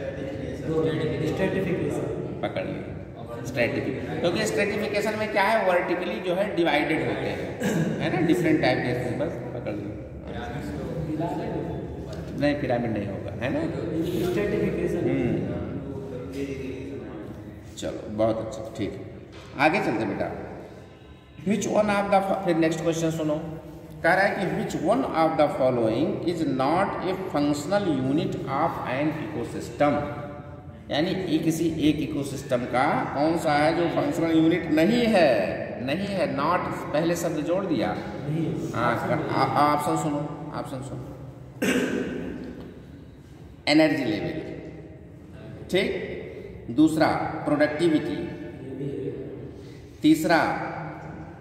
[SPEAKER 1] पकड़ लिए स्ट्रैटिफिकेशन, क्योंकि स्ट्रैटिफिकेशन में क्या है, वर्टिकली जो है डिवाइडेड होते हैं, है ना, डिफरेंट टाइप के। बस पकड़ लिए। नहीं, पिरामिड नहीं होगा, है ना। चलो बहुत अच्छा, ठीक है। आगे चलते बेटा। विच वन ऑफ द, फिर नेक्स्ट क्वेश्चन सुनो। कह रहा है कि which one of the following is not a functional unit of an ecosystem, यानी किसी एक इकोसिस्टम का कौन सा है जो फंक्शनल यूनिट नहीं है? नहीं है, नॉट पहले शब्द जोड़ दिया। हाँ, ऑप्शन सुनो, ऑप्शन सुनो। एनर्जी लेवल, ठीक। दूसरा प्रोडक्टिविटी। तीसरा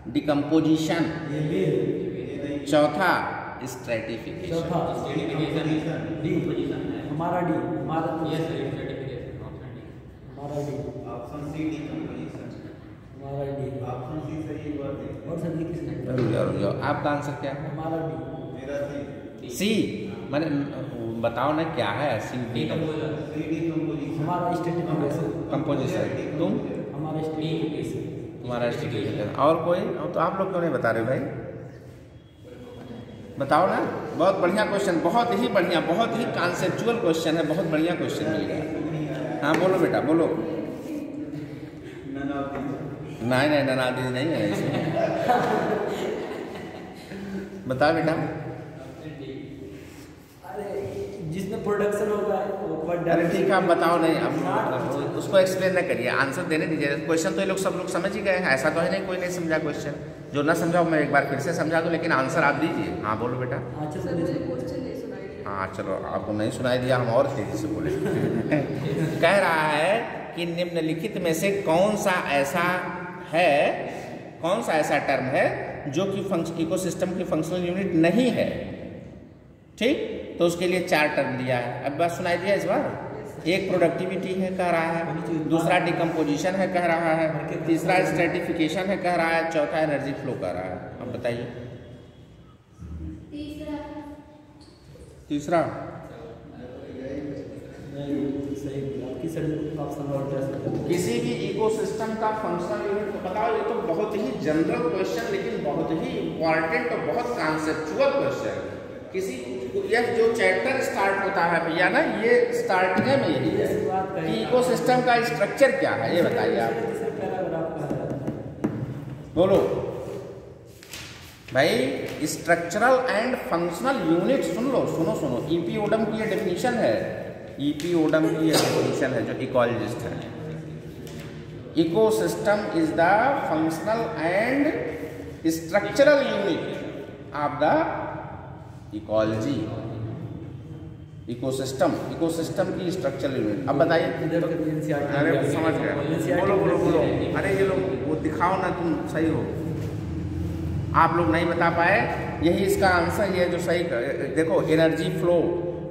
[SPEAKER 1] डिकम्पोजिशन। चौथा स्ट्रैटिफिकेशन।
[SPEAKER 2] हमारा डी, हमारा डी,
[SPEAKER 3] ऑप्शन सी डिकम्पोजिशन,
[SPEAKER 2] हमारा डी,
[SPEAKER 3] ऑप्शन सी सही बात है।
[SPEAKER 2] और सर किसने?
[SPEAKER 1] रुक जाओ, आपका आंसर क्या है?
[SPEAKER 2] हमारा डी,
[SPEAKER 3] मेरा सी।
[SPEAKER 1] सी, मैंने बताओ ना क्या है? सी
[SPEAKER 3] डिकम्पोजिशन,
[SPEAKER 2] हमारा स्ट्रैटिफिकेशन,
[SPEAKER 1] कंपोजिशन। तुम?
[SPEAKER 2] हमारा स्ट्रैटिफिकेशन,
[SPEAKER 1] तुम्हारा स्ट्रैटिफिकेशन। और कोई? और तो आप लोग क्यों नहीं बता रहे भाई? बताओ ना। बहुत बढ़िया क्वेश्चन, बहुत ही बढ़िया, बहुत ही कॉन्सेप्चुअल क्वेश्चन है, बहुत बढ़िया क्वेश्चन मिल गया। हाँ बोलो बेटा, बोलो। नहीं नहीं, ननादी नहीं है इसमें। बताओ बेटा।
[SPEAKER 2] जिसमें प्रोडक्शन होगा वो पर।
[SPEAKER 1] अरे ठीक है, आप बताओ। नहीं, अब उसको एक्सप्लेन न करिए, आंसर देने दीजिए। क्वेश्चन तो ये लोग सब लोग समझ ही गए हैं, ऐसा तो है नहीं कोई नहीं समझा क्वेश्चन। जो ना समझा मैं एक बार फिर से समझा दूँ, लेकिन आंसर आप दीजिए। हाँ बोलो बेटा।
[SPEAKER 2] अच्छा सर,
[SPEAKER 1] हाँ चलो, आपको नहीं सुनाई दिया, हम और तेजी से बोले। कह रहा है कि निम्नलिखित में से कौन सा ऐसा टर्म है जो कि इकोसिस्टम की फंक्शनल यूनिट नहीं है, ठीक। तो उसके लिए 4 टर्म दिया है। अब बात सुनाई दिया इस बार। एक प्रोडक्टिविटी है कह रहा है, दूसरा डिकम्पोजिशन है कह रहा है, तीसरा स्ट्रैटिफिकेशन है कह रहा है, चौथा एनर्जी फ्लो कह रहा है। अब बताइए। तीसरा
[SPEAKER 2] सही आपकी सर ऑप्शन और
[SPEAKER 1] किसी भी इकोसिस्टम का फंक्शनल यूनिट तो बताओ। ये तो बहुत ही जनरल क्वेश्चन लेकिन बहुत ही इंपॉर्टेंट और बहुत कॉन्सेप्चुअल क्वेश्चन। किसी यह जो चैप्टर स्टार्ट होता है भैया ना, ये स्टार्टिंग में यही है कि इकोसिस्टम का स्ट्रक्चर क्या है, ये बताइए आप। बोलो भाई, स्ट्रक्चरल एंड फंक्शनल यूनिट सुन लो, सुनो। ईपीओडम की ये डेफिनेशन है, ईपीओडम की ये डेफिनेशन है जो इकोलॉजिस्ट है। Ecosystem is the functional and structural unit of the ecology. Ecosystem की स्ट्रक्चरल यूनिट। अब बताइए। अरे समझ गए, बोलो। अरे ये लोग वो दिखाओ ना, तुम सही हो। आप लोग नहीं बता पाए, यही इसका आंसर ये जो सही। देखो, एनर्जी फ्लो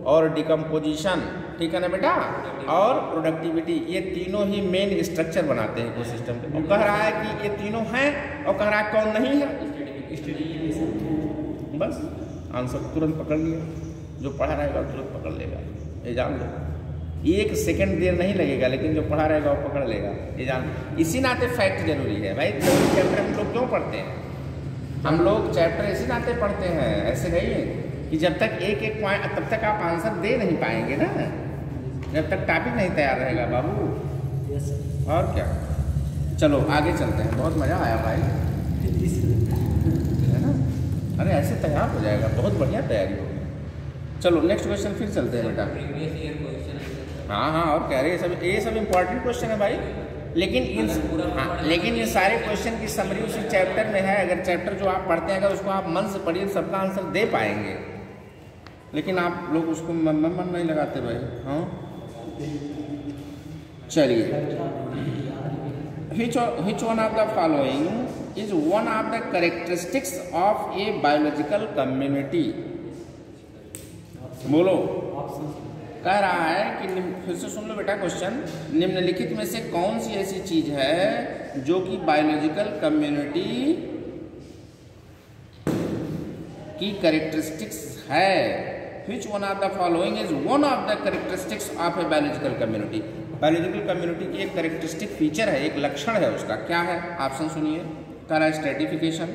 [SPEAKER 1] और डिकम्पोजिशन, ठीक है ना बेटा, और प्रोडक्टिविटी, ये तीनों ही मेन स्ट्रक्चर बनाते हैं इकोसिस्टम के। और कह रहा है कि ये तीनों हैं, और कह रहा है कौन नहीं है। बस आंसर तुरंत पकड़ लिया, जो पढ़ा रहेगा तुरंत पकड़ लेगा, ये जान लो। 1 सेकंड देर नहीं लगेगा, लेकिन जो पढ़ा रहेगा वो पकड़ लेगा, ये जान। इसी नाते फैक्ट जरूरी है भाई। चैप्टर हम लोग क्यों पढ़ते हैं? हम लोग चैप्टर इसी नाते पढ़ते हैं, ऐसे नहीं है कि जब तक एक पॉइंट, तब तक आप आंसर दे नहीं पाएंगे ना, जब तक टॉपिक नहीं तैयार रहेगा बाबू। और क्या, चलो आगे चलते हैं। बहुत मज़ा आया भाई, है ना? अरे ऐसे तैयार हो जाएगा, बहुत बढ़िया तैयारी होगी। चलो नेक्स्ट क्वेश्चन फिर चलते हैं बेटा। हाँ, और कह रहे ये सब इम्पोर्टेंट क्वेश्चन है भाई। लेकिन इन सारे क्वेश्चन की समरी उसी चैप्टर में है। अगर चैप्टर जो आप पढ़ते हैं, अगर उसको आप मन से पढ़िए, सबका आंसर दे पाएंगे। लेकिन आप लोग उसको मन नहीं लगाते भाई। हाँ, चलिए। Which one of the following is one of the characteristics of a biological community? बोलो। कह रहा है कि, फिर से सुन लो बेटा क्वेश्चन, निम्नलिखित में से कौन सी ऐसी चीज है जो कि बायोलॉजिकल कम्युनिटी की कैरेक्टरिस्टिक्स है। Which one of the following is one of the characteristics of a biological community? Biological community की एक कैरेक्टरिस्टिक फीचर है, एक लक्षण है उसका। क्या है? ऑप्शन सुनिए। कह रहा है stratification,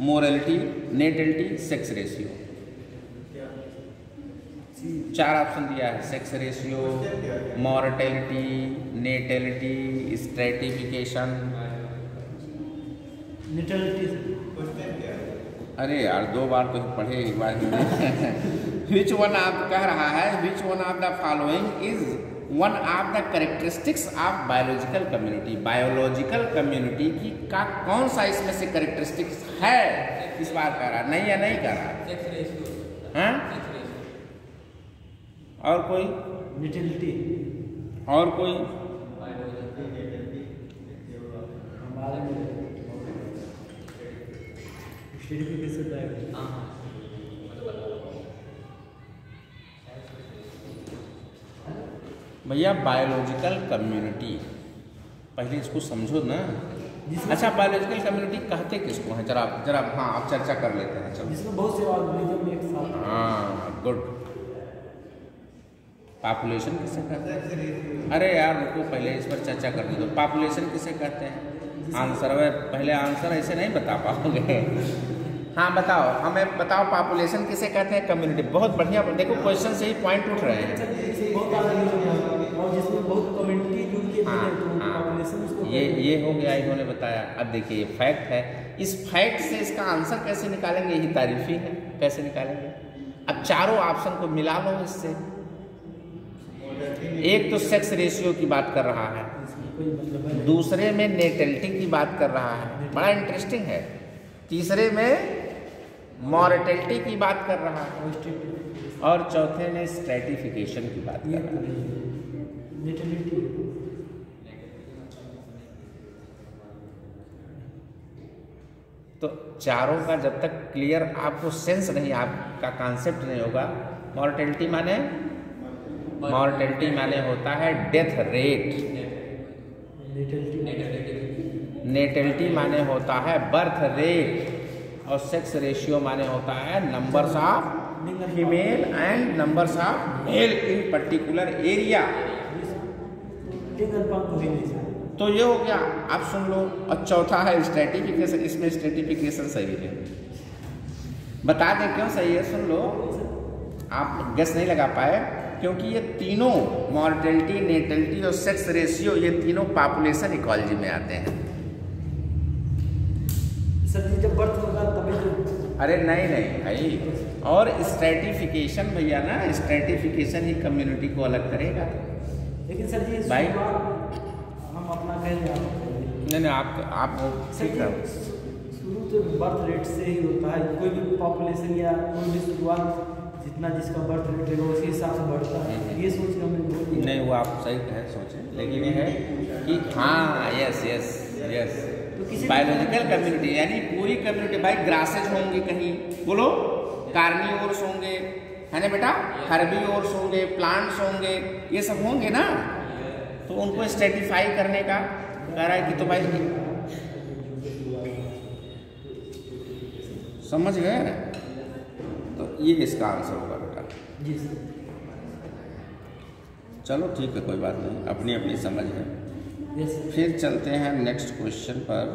[SPEAKER 1] morality, natality, sex ratio. 4 option दिया है, sex ratio, mortality, natality, stratification. अरे यार 2 बार तो पढ़े, एक बार विच वन आप कह रहा है, which one of the following is one of the characteristics of biological community. Biological community की का कौन सा इसमें से कैरेक्टरिस्टिक्स है, इस बार कह रहा, नहीं या नहीं कह रहा? हाँ, और कोई? और कोई? भैया बायोलॉजिकल कम्युनिटी, पहले इसको समझो ना। अच्छा, बायोलॉजिकल कम्युनिटी कहते किसको हैं? जरा हाँ, आप चर्चा कर लेते हैं। चलो,
[SPEAKER 2] जिसमें बहुत से ऑर्गेनिज्म एक साथ।
[SPEAKER 1] हाँ, गुड। पॉपुलेशन किसे कहते हैं? अरे यार रुको, पहले इस पर चर्चा करने दो। पॉपुलेशन किसे कहते हैं? आंसर पहले आंसर ऐसे नहीं बता पाओगे। हाँ बताओ, हमें बताओ पॉपुलेशन किसे कहते हैं? कम्युनिटी। बहुत बढ़िया, देखो क्वेश्चन से ही पॉइंट उठ रहे हैं। ये हो गया, इन्होंने बताया। अब देखिए ये फैक्ट है, इस फैक्ट से इसका आंसर कैसे निकालेंगे? यही तारीफी है, कैसे निकालेंगे? अब चारों ऑप्शन को मिला लो इससे। एक तो सेक्स रेशियो की बात कर रहा है, दूसरे में नेटलिटी की बात कर रहा है, बड़ा इंटरेस्टिंग है। तीसरे में मॉर्टेलिटी की बात कर रहा है, और चौथे में स्ट्रेटिफिकेशन की बात कर रहा है। तो चारों का जब तक क्लियर आपको सेंस नहीं, आपका कॉन्सेप्ट नहीं होगा। मॉर्टेलिटी माने होता है डेथ रेट, नेटलिटी माने होता है बर्थ रेट, और सेक्स रेशियो माने होता है numbers of female and numbers of male in particular area.
[SPEAKER 2] लिंग अनुपात हो ही नहीं सकता।
[SPEAKER 1] तो ये हो गया, आप सुन लो। और चौथा है स्ट्रेटिफिकेशन, इसमें स्ट्रेटिफिकेशन सही है। बता दें क्यों सही है, सुन लो। आप गेस नहीं लगा पाए क्योंकि ये तीनों मॉर्टेलिटी, नेटलिटी और सेक्स रेशियो, ये तीनों पॉपुलेशन इकोलॉजी में आते हैं।
[SPEAKER 2] सर जी जब बर्थ होगा तभी तो।
[SPEAKER 1] अरे नहीं नहीं भाई, और स्ट्रेटिफिकेशन भैया ना, स्ट्रेटिफिकेशन ही कम्युनिटी को अलग करेगा।
[SPEAKER 2] लेकिन सर जी
[SPEAKER 1] भाई
[SPEAKER 2] हम अपना कह रहे हैं।
[SPEAKER 1] नहीं आप ठीक है।
[SPEAKER 2] शुरू तो बर्थ रेट से ही होता है, कोई भी पॉपुलेशन या कोई भी शुरुआत जितना जिसका बर्थ रेट है उसी हिसाब से बढ़ता है। ये सोच के हमने बोल दिया।
[SPEAKER 1] नहीं वो आप सही है सोचें, लेकिन ये है कि हाँ yes yes yes biological community यानी पूरी कम्युनिटी। भाई ग्रासेज होंगे कहीं, बोलो कार्निवोर्स होंगे, है ना बेटा, हर्बीवोर्स होंगे, प्लांट्स होंगे, ये सब होंगे ना। तो उनको स्ट्रेटिफाई करने का कह रहा है कि तो भाई समझ गए। तो ये इसका आंसर होगा बेटा।
[SPEAKER 2] जी सर।
[SPEAKER 1] चलो ठीक है, कोई बात नहीं, अपनी अपनी समझ है।
[SPEAKER 2] यस।
[SPEAKER 1] फिर चलते हैं नेक्स्ट क्वेश्चन पर।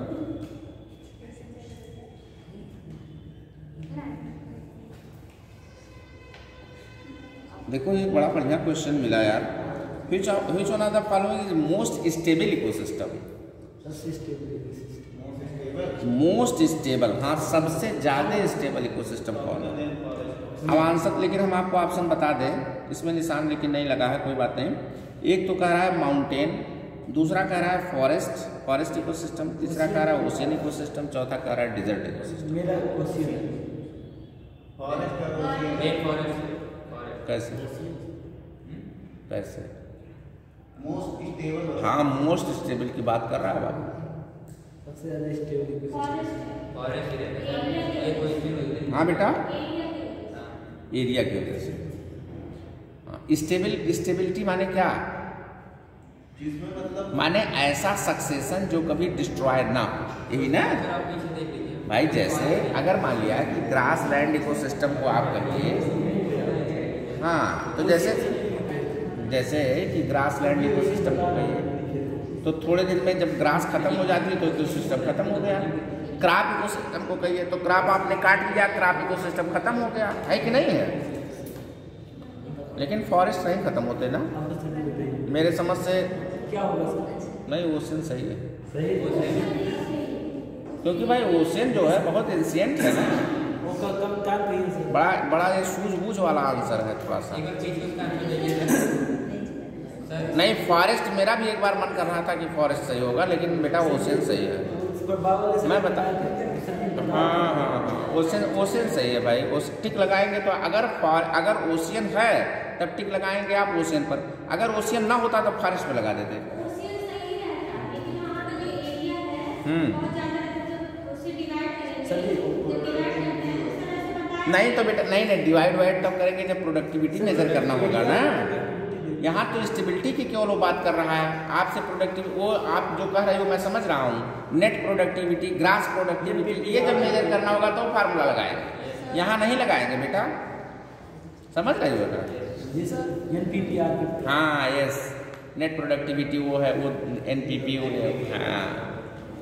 [SPEAKER 1] देखो ये बड़ा बढ़िया क्वेश्चन मिला यार। Which one of the following is most stable ecosystem? Most stable, हाँ सबसे ज्यादा स्टेबल इकोसिस्टम कौन है? अब आंसर, लेकिन हम आपको ऑप्शन बता दें, इसमें निशान लेकिन नहीं लगा है, कोई बात नहीं। एक तो कह रहा है माउंटेन, दूसरा कह रहा है फॉरेस्ट इकोसिस्टम, तीसरा कह रहा है ओशियन इकोसिस्टम, चौथा कह रहा है डिजर्ट इकोसिस्टम।
[SPEAKER 2] मेरा क्वेश्चन
[SPEAKER 1] कैसे कैसे?
[SPEAKER 3] Most stable.
[SPEAKER 1] हाँ मोस्ट स्टेबल की बात कर रहा है बाबू।
[SPEAKER 2] सबसे ज्यादा स्टेबल
[SPEAKER 1] हाँ बेटा, एरिया की वजह से। हाँ, स्टेबिलिटी माने क्या?
[SPEAKER 3] जिसमें मतलब
[SPEAKER 1] माने ऐसा सक्सेशन जो कभी डिस्ट्रॉय ना हो, यही ना भाई। जैसे अगर मान लिया कि ग्रास लैंड इकोसिस्टम को आप कहिए, हाँ तो जैसे कि ग्रास लैंड इकोसिस्टम को कहिए तो थोड़े दिन में जब ग्रास खत्म हो जाती है तो इकोसिस्टम खत्म हो गया। क्रॉप इकोसिस्टम को कहिए तो क्रॉप आपने काट लिया, क्रॉप इकोसिस्टम खत्म हो गया, है कि नहीं है? लेकिन फॉरेस्ट नहीं खत्म होते ना मेरे समझ से।
[SPEAKER 2] क्या होगा सर?
[SPEAKER 1] नहीं ओशियन सही है,
[SPEAKER 2] सही
[SPEAKER 1] क्योंकि भाई ओशियन जो है बहुत एंशिएंट है ना।
[SPEAKER 2] वो कम काम करिए सर।
[SPEAKER 1] बड़ा ये सूझबूझ वाला आंसर है थोड़ा सा। नहीं फॉरेस्ट, मेरा भी एक बार मन कर रहा था कि फॉरेस्ट सही होगा, लेकिन बेटा ओशियन सही है। मैं बता, हाँ ओशियन सही है भाई। टिक लगाएंगे तो अगर ओशियन है तब टिक लगाएंगे आप ओशियन पर, अगर ओशियन ना होता तो फॉरेस्ट पे लगा देते। नहीं तो बेटा नहीं डिवाइड तब करेंगे जब प्रोडक्टिविटी मेजर करना होगा ना। यहाँ तो स्टेबिलिटी की केवल वो बात कर रहा है आपसे। प्रोडक्टिविटी वो आप जो कह रहे हो मैं समझ रहा हूँ, नेट प्रोडक्टिविटी, ग्रास प्रोडक्टिविटी, ये जब मेजर करना होगा तो फार्मूला लगाएंगे, यहाँ नहीं लगाएंगे बेटा। समझ रहे हो बेटा? हाँ यस, नेट प्रोडक्टिविटी वो है, वो NPP हाँ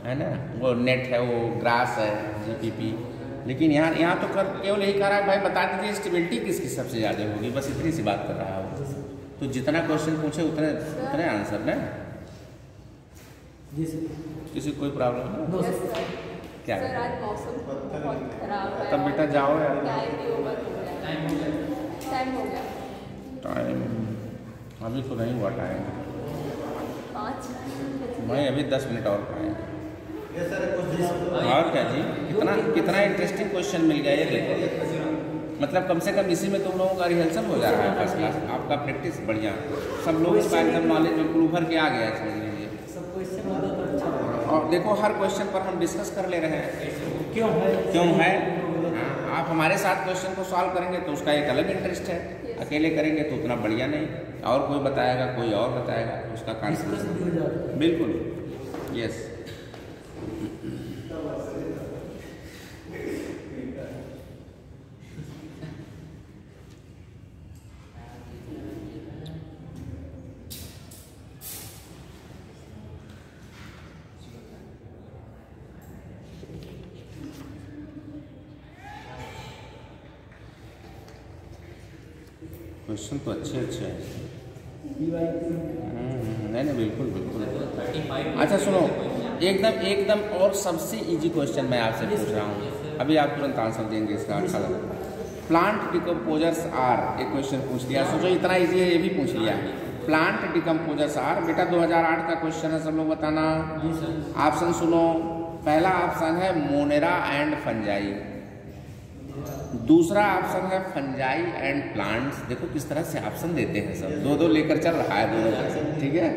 [SPEAKER 1] है ना, वो नेट है, वो ग्रास है GPP। लेकिन यहाँ तो केवल यही कह रहा है भाई बता दीजिए स्टेबिलिटी किसकी सबसे ज़्यादा होगी, बस इतनी सी बात कर रहा है वो। तो जितना क्वेश्चन पूछे उतने आंसर ना। किसी कोई प्रॉब्लम है? क्या
[SPEAKER 4] सर आज मौसम बहुत खराब है।
[SPEAKER 1] तब बेटा जाओ यार।
[SPEAKER 4] टाइम हो गया।
[SPEAKER 1] टाइम अभी तो नहीं हुआ टाइम,
[SPEAKER 4] 5
[SPEAKER 1] भाई अभी 10 मिनट और पाएंगे।
[SPEAKER 3] ये सारे क्वेश्चन
[SPEAKER 1] और क्या जी, कितना इंटरेस्टिंग क्वेश्चन मिल गया ये देखो। मतलब कम से कम इसी में तुम लोगों का रिहर्सल हो जा रहा है फर्स्ट क्लास, आपका प्रैक्टिस बढ़िया, सब लोग इसका एकदम नॉलेज में प्रूव भर के आ गया है, समझ लीजिए।
[SPEAKER 2] सब क्वेश्चन होता तो अच्छा।
[SPEAKER 1] और देखो हर क्वेश्चन पर हम डिस्कस कर ले रहे हैं
[SPEAKER 2] क्यों है।
[SPEAKER 1] आप हमारे साथ क्वेश्चन को सॉल्व करेंगे तो उसका एक अलग इंटरेस्ट है, अकेले करेंगे तो उतना बढ़िया नहीं, और कोई बताएगा कोई और बताएगा, उसका कॉन्सेप्ट बिल्कुल यस। क्वेश्चन तो अच्छे अच्छे हैं। नहीं बिल्कुल बिल्कुल। अच्छा सुनो, एकदम और सबसे इजी क्वेश्चन मैं आपसे पूछ रहा हूँ, अभी आप तुरंत आंसर देंगे इसका। अच्छा लगा। प्लांट डिकम्पोजर्स आर, एक क्वेश्चन पूछ लिया, सोचो इतना इजी है, ये भी पूछ लिया। प्लांट डिकम्पोजर्स आर, बेटा 2008 का क्वेश्चन है, सब लोग बताना। ऑप्शन सुनो, पहला ऑप्शन है मोनेरा एंड फंजाई, दूसरा ऑप्शन है फंजाई एंड प्लांट्स। देखो किस तरह से ऑप्शन देते हैं, सब दो दो लेकर चल रहा है दोनों का, ठीक है।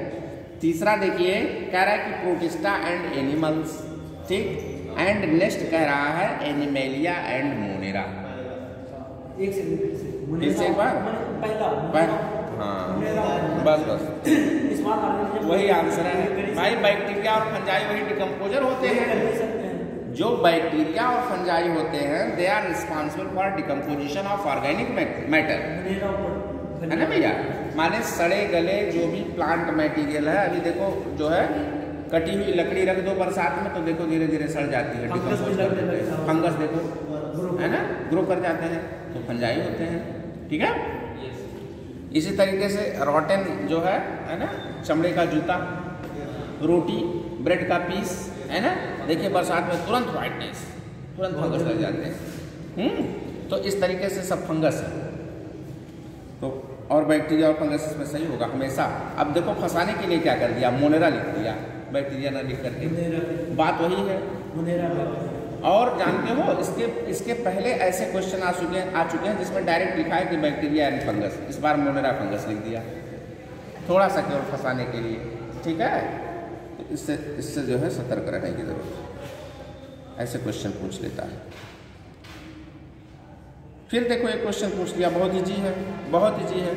[SPEAKER 1] तीसरा देखिए कह रहा है कि प्रोटिस्टा एंड एनिमल्स, ठीक। एंड नेक्स्ट कह रहा है एनिमेलिया एंड मोनेरा।
[SPEAKER 2] एक
[SPEAKER 1] से एक बार
[SPEAKER 2] पहला
[SPEAKER 1] हाँ बस वही आंसर है भाई। बैक्टीरिया और फंजाई वही डिकम्पोजर होते हैं। जो बैक्टीरिया और फंजाई होते हैं they are responsible for decomposition of organic matter, है ना भैया। माने सड़े गले जो भी प्लांट मटेरियल है, अभी देखो जो है कटी हुई लकड़ी रख दो बरसात में तो देखो धीरे धीरे सड़ जाती है, डिकम्पोज कर देते हैं। फंगस देखो है ना, ग्रो कर जाते हैं, तो फंजाई होते हैं, ठीक है। इसी तरीके से रॉटन जो है ना, चमड़े का जूता, रोटी, ब्रेड का पीस, है ना, देखिए बरसात में तुरंत वाइटनेस, तुरंत फंगस लग जाते हैं। तो इस तरीके से सब फंगस है। तो और बैक्टीरिया और फंगस इसमें सही होगा हमेशा। अब देखो फंसाने के लिए क्या कर दिया, मोनेरा लिख दिया, बैक्टीरिया ना लिख करके, बात वही है। और जानते हो इसके पहले ऐसे क्वेश्चन आ चुके हैं जिसमें डायरेक्ट लिखा है कि बैक्टीरिया एंड फंगस, इस बार मोनेरा फंगस लिख दिया, थोड़ा सा केवल फंसाने के लिए, ठीक है। तो इससे जो है सतर्क रहने की जरूरत, ऐसे क्वेश्चन पूछ लेता है। फिर देखो एक क्वेश्चन पूछ लिया, बहुत इजी है, बहुत इजी है।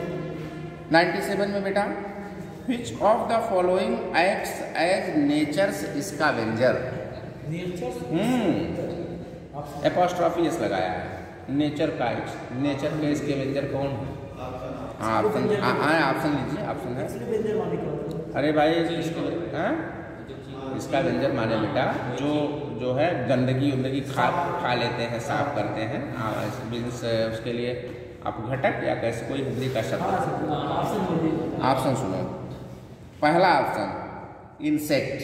[SPEAKER 1] 97 में बेटा, which of the following acts as nature's scavenger. Apostrophe S लगाया है, नेचर का नेचर के स्कैवेंजर कौन है? हाँ ऑप्शन, ऑप्शन लीजिए, ऑप्शन है। अरे भाई इसका व्यंजन माने बेटा जो है गंदगी खा लेते हैं, साफ करते हैं, मीन्स उसके लिए आप घटक या कैसे कोई हिंदी का शब्द। ऑप्शन सुनो, पहला ऑप्शन इंसेक्ट,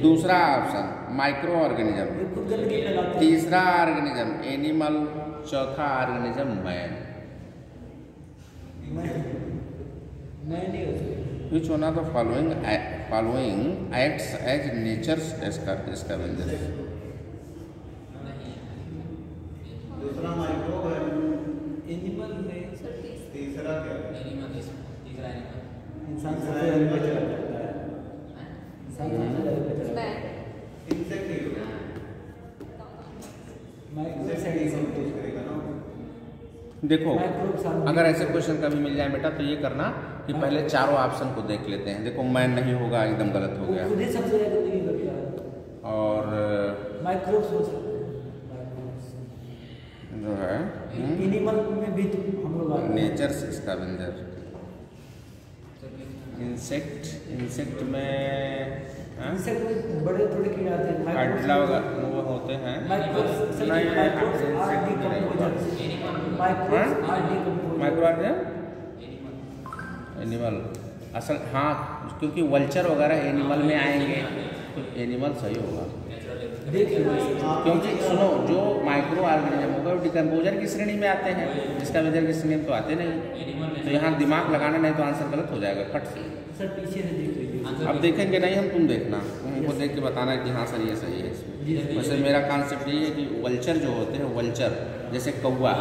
[SPEAKER 1] दूसरा ऑप्शन माइक्रो ऑर्गेनिज्म, तीसरा ऑर्गेनिज्म एनिमल, चौथा organism man. Which one of the following acts as nature's scavenger?
[SPEAKER 3] दूसरा माइक्रो है,
[SPEAKER 2] एनिमल में
[SPEAKER 3] तीसरा क्या है?
[SPEAKER 5] तीसरा
[SPEAKER 2] इंसान सबसे अलग करता है, इंसान सबसे अलग करता है।
[SPEAKER 3] इंसेक्ट ही होगा,
[SPEAKER 2] माइक्रो सेंट
[SPEAKER 3] करेगा ना।
[SPEAKER 1] देखो अगर ऐसे क्वेश्चन कभी मिल जाए बेटा तो ये करना कि पहले चारों ऑप्शन को देख लेते हैं। देखो मैन नहीं होगा, एकदम गलत हो गया।
[SPEAKER 2] खुद ही सबसे ज्यादा गंदगी करता है।
[SPEAKER 1] और
[SPEAKER 2] माइक्रोब्स
[SPEAKER 1] जो है
[SPEAKER 2] एनिमल में भी तो हम लोग
[SPEAKER 1] नेचर्स स्कैवेंजर, इंसेक्ट में
[SPEAKER 2] इंसेक्ट में बड़े थोड़े कीड़े आते हैं,
[SPEAKER 1] हाइड्रा वो होते हैं। माइक्रो एनिमल असल, हाँ क्योंकि वल्चर वगैरह एनिमल में आएंगे तो एनिमल सही होगा। क्योंकि सुनो जो माइक्रो ऑर्गेनिज्म होगा वो डिकम्पोजर की श्रेणी में आते हैं, इसका वेजर की श्रेणी में तो आते नहीं। तो यहाँ दिमाग लगाना, नहीं तो आंसर गलत हो जाएगा फट से।
[SPEAKER 2] सर पीछे से देख लीजिए,
[SPEAKER 1] अब देखेंगे नहीं हम, तुम देखना, तुमको देख के बताना कि हाँ सर ये सही है इसमें। वैसे मेरा कॉन्सेप्ट ये है कि वल्चर जो होते हैं, वल्चर जैसे कौवा,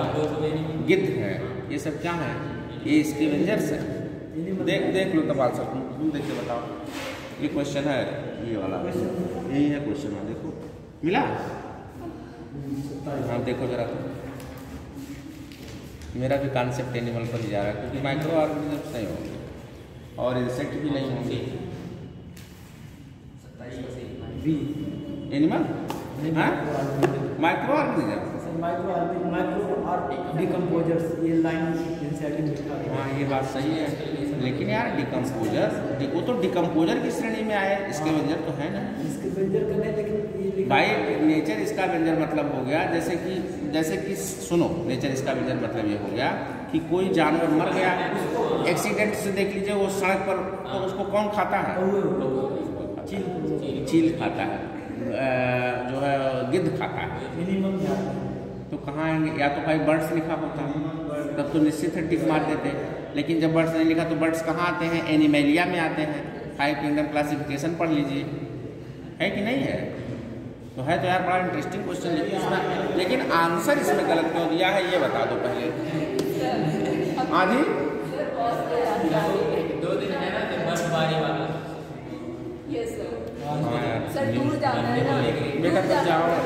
[SPEAKER 1] गिद्ध है, ये सब क्या है, ये स्कैवेंजर्स है। देख लो तब आंसर तुम देख के बताओ। ये क्वेश्चन है, ये वाला यही है क्वेश्चन, देखो मिला। हाँ देखो जरा, तो मेरा भी कॉन्सेप्ट एनिमल पर ही जा रहा है, क्योंकि माइक्रो ऑर्गेनिज्म नहीं होंगे और इंसेक्ट भी नहीं होंगे। एनिमल माइक्रो ऑर्गेनिज्म,
[SPEAKER 2] डिकम्पोजर्स, ये लाइन इंसेक्ट लिखा है।
[SPEAKER 1] हाँ ये बात सही है, लेकिन यार डिकम्पोजर वो तो डिकम्पोजर की श्रेणी में आए, इसके व्यंजन तो है ना।
[SPEAKER 2] इसके व्यंजन करने, लेकिन
[SPEAKER 1] भाई नेचर इसका व्यंजन मतलब हो गया जैसे कि जैसे कि सुनो, नेचर इसका भी मतलब ये हो गया कि कोई जानवर मर गया एक्सीडेंट से, देख लीजिए वो सड़क पर, तो उसको कौन खाता है? चील खाता है, जो है गिद्ध खाता है।
[SPEAKER 2] मिनिमम
[SPEAKER 1] तो कहाँ आएंगे? या तो भाई बर्ड्स लिखा होता तब तो निश्चित है टिक मार देते, लेकिन जब बर्ड्स नहीं लिखा तो बर्ड्स कहाँ आते हैं? एनिमेलिया में आते हैं। 5 किंगडम क्लासिफिकेशन पढ़ लीजिए, है कि नहीं है? तो है तो यार बड़ा इंटरेस्टिंग क्वेश्चन, लेकिन आंसर इसमें गलत क्यों दिया है ये बता दो पहले। हाँ जी,
[SPEAKER 2] 2 दिन है ना तो बर्फबारी वाला।
[SPEAKER 4] Yes sir.
[SPEAKER 1] हाँ यार,
[SPEAKER 4] सर दूर जाना है ना,
[SPEAKER 1] बेटा
[SPEAKER 4] दूर
[SPEAKER 1] तो
[SPEAKER 4] जाना
[SPEAKER 1] जाओ,
[SPEAKER 4] है।